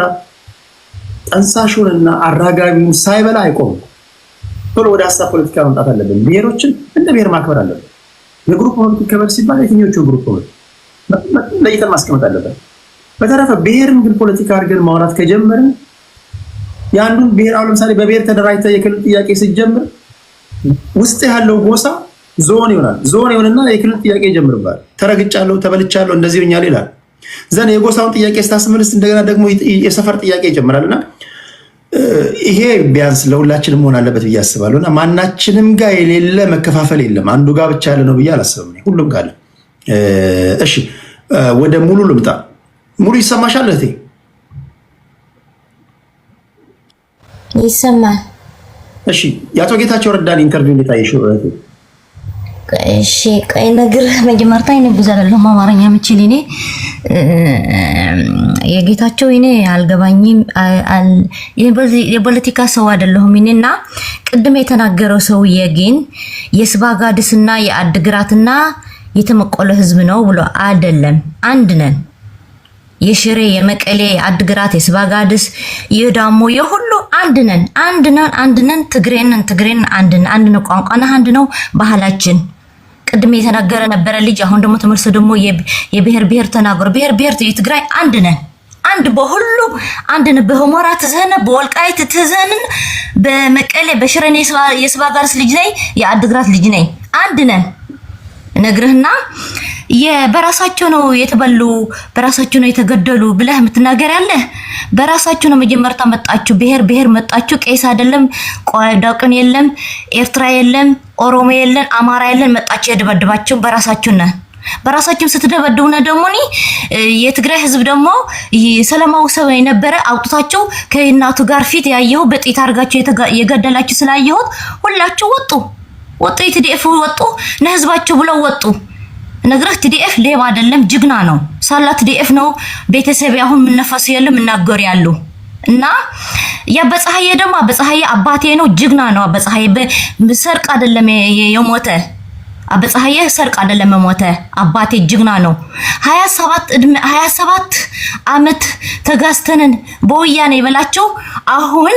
ጠንሳሹንና አራጋቢውን ሳይበላ አይቆምም። ቶሎ ወደ ሀሳብ ፖለቲካ መምጣት አለብን። ብሔሮችን እንደ ብሔር ማክበር አለብን። የግሩፕ ፖለቲካ ከበር ሲባል የትኞቹ ግሩፕ ፖለቲካ ለይተን ማስቀመጥ አለብን። በተረፈ ብሔርን ግን ፖለቲካ አድርገን ማውራት ከጀመርን የአንዱን ብሔር አሁን ለምሳሌ በብሔር ተደራጅተህ የክልል ጥያቄ ስትጀምር ውስጥ ያለው ጎሳ ዞን ይሆናል። ዞን ይሆንና የክልል ጥያቄ ይጀምርባል። ተረግጫለሁ፣ ተበልቻለሁ፣ እንደዚህ ሆኛል ይላል። ዘን የጎሳውን ጥያቄ ስታስመልስ እንደገና ደግሞ የሰፈር ጥያቄ ይጀምራልና ይሄ ቢያንስ ለሁላችንም መሆን አለበት ብዬ አስባለሁ። እና ማናችንም ጋር የሌለ መከፋፈል የለም። አንዱ ጋር ብቻ ያለ ነው ብዬ አላስብም። ሁሉም ጋር አለ። እሺ ወደ ሙሉ ልምጣ። ሙሉ ይሰማሻል እህቴ? ይሰማል። እሺ የአቶ ጌታቸው ረዳን ኢንተርቪው እንዴት አየሽው እህቴ? እሺ ቀይ ነገር መጀመርታ እኔ ብዙ አይደለም አማርኛ የምችል እኔ የጌታቸው እኔ አልገባኝም። የፖለቲካ ሰው አይደለሁም እኔና ቅድም የተናገረው ሰውዬ ግን የስባጋድስና የአድግራትና የተመቆለ ህዝብ ነው ብሎ አይደለም። አንድ ነን። የሽሬ የመቀሌ የአድግራት የስባጋድስ የዳሞ የሁሉ አንድ ነን። ትግሬን አንድ ነው። ቋንቋና አንድ ነው ባህላችን። ቅድም የተናገረ ነበረ ልጅ። አሁን ደግሞ ተመልሶ ደግሞ የብሔር ተናገረ። ብሔር የትግራይ አንድ ነን። አንድ በሁሉ አንድ ነን። በሁመራ ተዘነ፣ በወልቃይት ተዘነ፣ በመቀሌ በሽሬ የስባጋድስ ልጅ ነኝ፣ የአድግራት ልጅ ነኝ። አንድ ነን። ነግርህና በራሳቸው ነው የተበሉ በራሳቸው ነው የተገደሉ ብለህ የምትናገር ያለ በራሳቸው ነው መጀመርታ መጣችሁ። ብሔር መጣችሁ። ቄስ አይደለም፣ ዳቅን የለም፣ ኤርትራ የለም፣ ኦሮሞ የለም፣ አማራ የለም። መጣችሁ የደበደባችሁ በራሳችሁ ነው። በራሳችሁ ስትደበድቡና ደግሞ የትግራይ ህዝብ ደግሞ ሰላማዊ ሰው የነበረ አውጥታችሁ ከእናቱ ጋር ፊት ያየው በጥይት አርጋችሁ የገደላችሁ ስላየሁት ሁላችሁ ወጡ። የቲዲኤፍ ወጡ ለህዝባቸው ብለው ወጡ። ነግረህ ቲዲኤፍ ሌባ አይደለም ጅግና ነው። ሳላ ቲዲኤፍ ነው። ቤተሰብ አሁን ምንነፈስ የለም እናገር ያሉ እና ያበፀሐየ ደግሞ አበፀሐየ አባቴ ነው ጅግና ነው። አበፀሐየ በሰርቅ አይደለም የሞተ አበፀሐየ ሰርቅ አይደለም የሞተ አባቴ ጅግና ነው። 27 አመት ተጋስተንን በወያኔ ይበላችሁ አሁን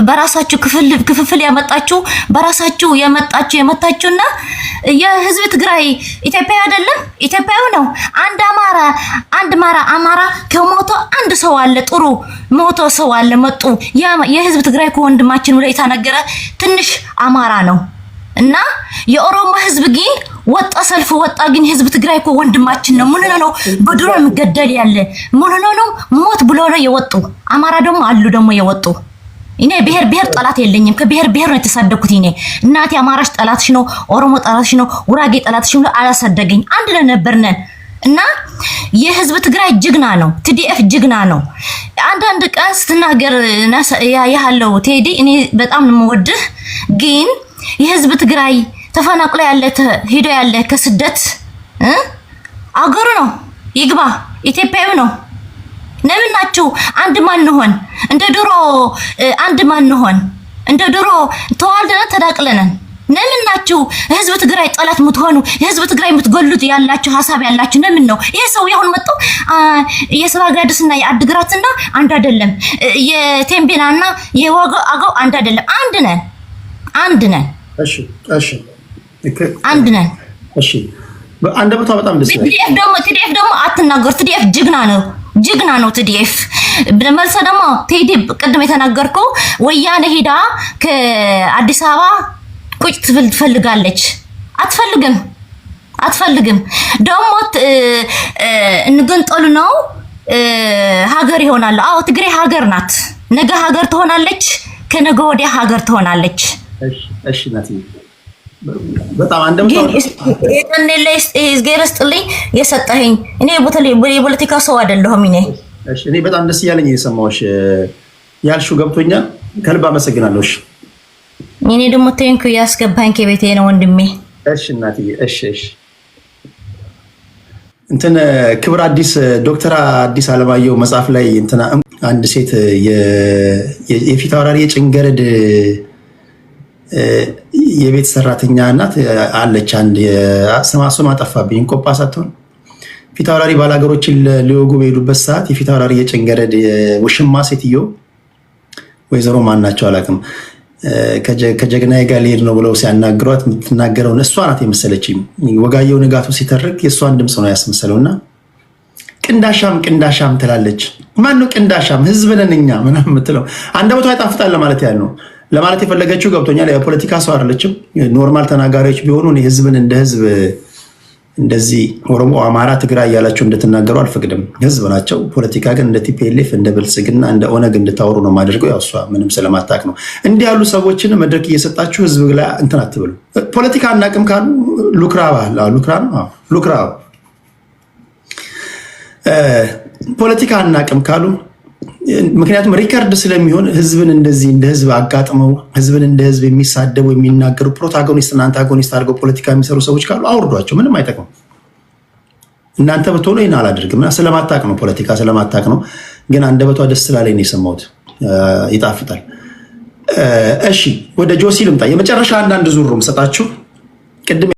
በራሳችሁ ክፍፍል ያመጣችሁ በራሳችሁ የመጣችሁና የህዝብ ትግራይ ኢትዮጵያ አይደለም ኢትዮጵያው ነው። አንድ አማራ ከሞቶ አንድ ሰው አለ። ጥሩ ሞቶ ሰው አለ መጡ የህዝብ ትግራይ ከወንድማችን ብሎ የተናገረ ትንሽ አማራ ነው። እና የኦሮሞ ህዝብ ግን ወጣ ሰልፍ ወጣ ግን ህዝብ ትግራይ እኮ ወንድማችን ነው። ምን ነው በድሮ የሚገደል ያለ ምን ነው ሞት ብሎ ነው የወጡ። አማራ ደግሞ አሉ ደግሞ የወጡ። እኔ ብሔር ጠላት የለኝም። ከብሔር ነው የተሳደኩት። እኔ እናቴ አማራሽ ጠላትሽ ነው፣ ኦሮሞ ጠላትሽ ነው፣ ጉራጌ ጠላትሽ ነው አላሳደገኝ። አንድ ነበርነን እና የህዝብ ትግራይ ጅግና ነው። ቲዲኤፍ ጅግና ነው። አንዳንድ ቀን ስትናገር ያለው ቴዲ እኔ በጣም ነው የምወድህ ግን የህዝብ ትግራይ ተፈናቅሎ ያለ ሄዶ ያለ ከስደት አገሩ ነው ይግባ ኢትዮጵያዊ ነው። ነምናችሁ አንድ ማን ሆን እንደ ድሮ አንድ ማን ሆን እንደ ድሮ ተዋልደን ተዳቅለናል። ነምናችሁ ህዝብ ትግራይ ጠላት ምትሆኑ ህዝብ ትግራይ ምትገሉት ያላችሁ ሐሳብ ያላችሁ ነምን ነው? ይሄ ሰው ያሁን መጣ የስባጋድስና የአድግራትና አንድ አይደለም። የቴምቤናና የዋጋው አንድ አይደለም። አንድ ነን። እሺ አንድ ነን። እሺ አንደበቷ በጣም ደስ ይላል። ቲዲኤፍ ደግሞ አትናገር። ቲዲኤፍ ጅግና ነው። ቲዲኤፍ በመልሰ ደግሞ ቴዲ ቅድም የተናገርከው ወያኔ ሄዳ ከአዲስ አበባ ቁጭ ትፈልጋለች። አትፈልግም ደግሞ እንገንጠሉ ነው ሀገር ይሆናል። አዎ ትግሬ ሀገር ናት። ነገ ሀገር ትሆናለች፣ ከነገ ወዲያ ሀገር ትሆናለች። እሺ ናቲ በጣም አንደምታው ገረስጥልኝ የሰጠኸኝ እኔ የፖለቲካ ሰው አይደለሁም። እኔ በጣም ደስ እያለኝ የሰማሁሽ ያልሽው ገብቶኛል። ከልብ አመሰግናለሁ። እኔ ደግሞ ቴንኩ ያስገባኝ ከቤቴ ነው ወንድሜ። እሺ እናቴ እሺ እንትን ክብር አዲስ ዶክተር አዲስ አለማየሁ መጽሐፍ ላይ እንትና አንድ ሴት የፊት አውራሪ የጭንገረድ የቤት ሰራተኛ እናት አለች። አንድ ስማ ጠፋብኝ። እንቆጳ ሳትሆን ፊት አውራሪ ባላገሮችን ሊወጉ በሄዱበት ሰዓት የፊት አውራሪ የጭንገረድ ውሽማ ሴትዮ ወይዘሮ ማን ናቸው አላውቅም፣ ከጀግናዬ ጋር ሊሄድ ነው ብለው ሲያናግሯት የምትናገረውን እሷ ናት የመሰለችኝ። ወጋየሁ ንጋቱ ሲተርክ የእሷን ድምፅ ነው ያስመሰለውና ቅንዳሻም ትላለች። ማነው ቅንዳሻም? ህዝብ ነን እኛ ምናምን የምትለው አንደበቷ ይጣፍጣል ለማለት ያህል ነው። ለማለት የፈለገችው ገብቶኛል። የፖለቲካ ሰው አይደለችም። ኖርማል ተናጋሪዎች ቢሆኑ ህዝብን እንደ ህዝብ እንደዚህ ኦሮሞ፣ አማራ፣ ትግራይ እያላቸው እንድትናገሩ አልፈቅድም። ህዝብ ናቸው። ፖለቲካ ግን እንደ ቲፒኤልኤፍ፣ እንደ ብልጽግና፣ እንደ ኦነግ እንድታወሩ ነው የማደርገው። ያው እሷ ምንም ስለማታውቅ ነው። እንዲህ ያሉ ሰዎችን መድረክ እየሰጣችሁ ህዝብ ላይ እንትን አትበሉ። ፖለቲካ አናውቅም ካሉ ፖለቲካ አናውቅም ካሉ ምክንያቱም ሪከርድ ስለሚሆን ህዝብን እንደዚህ እንደ ህዝብ አጋጥመው ህዝብን እንደ ህዝብ የሚሳደቡ የሚናገሩ ፕሮታጎኒስት እና አንታጎኒስት አድርገው ፖለቲካ የሚሰሩ ሰዎች ካሉ አውርዷቸው። ምንም አይጠቅም። እናንተ ብትሆኑ ይህን አላደርግም እና ስለማታቅ ነው፣ ፖለቲካ ስለማታቅ ነው። ግን አንደበቷ ደስ ስላለኝ ነው የሰማሁት። ይጣፍጣል። እሺ ወደ ጆሲ ልምጣ። የመጨረሻ አንዳንድ ዙር ነው የምሰጣችሁ። ቅድም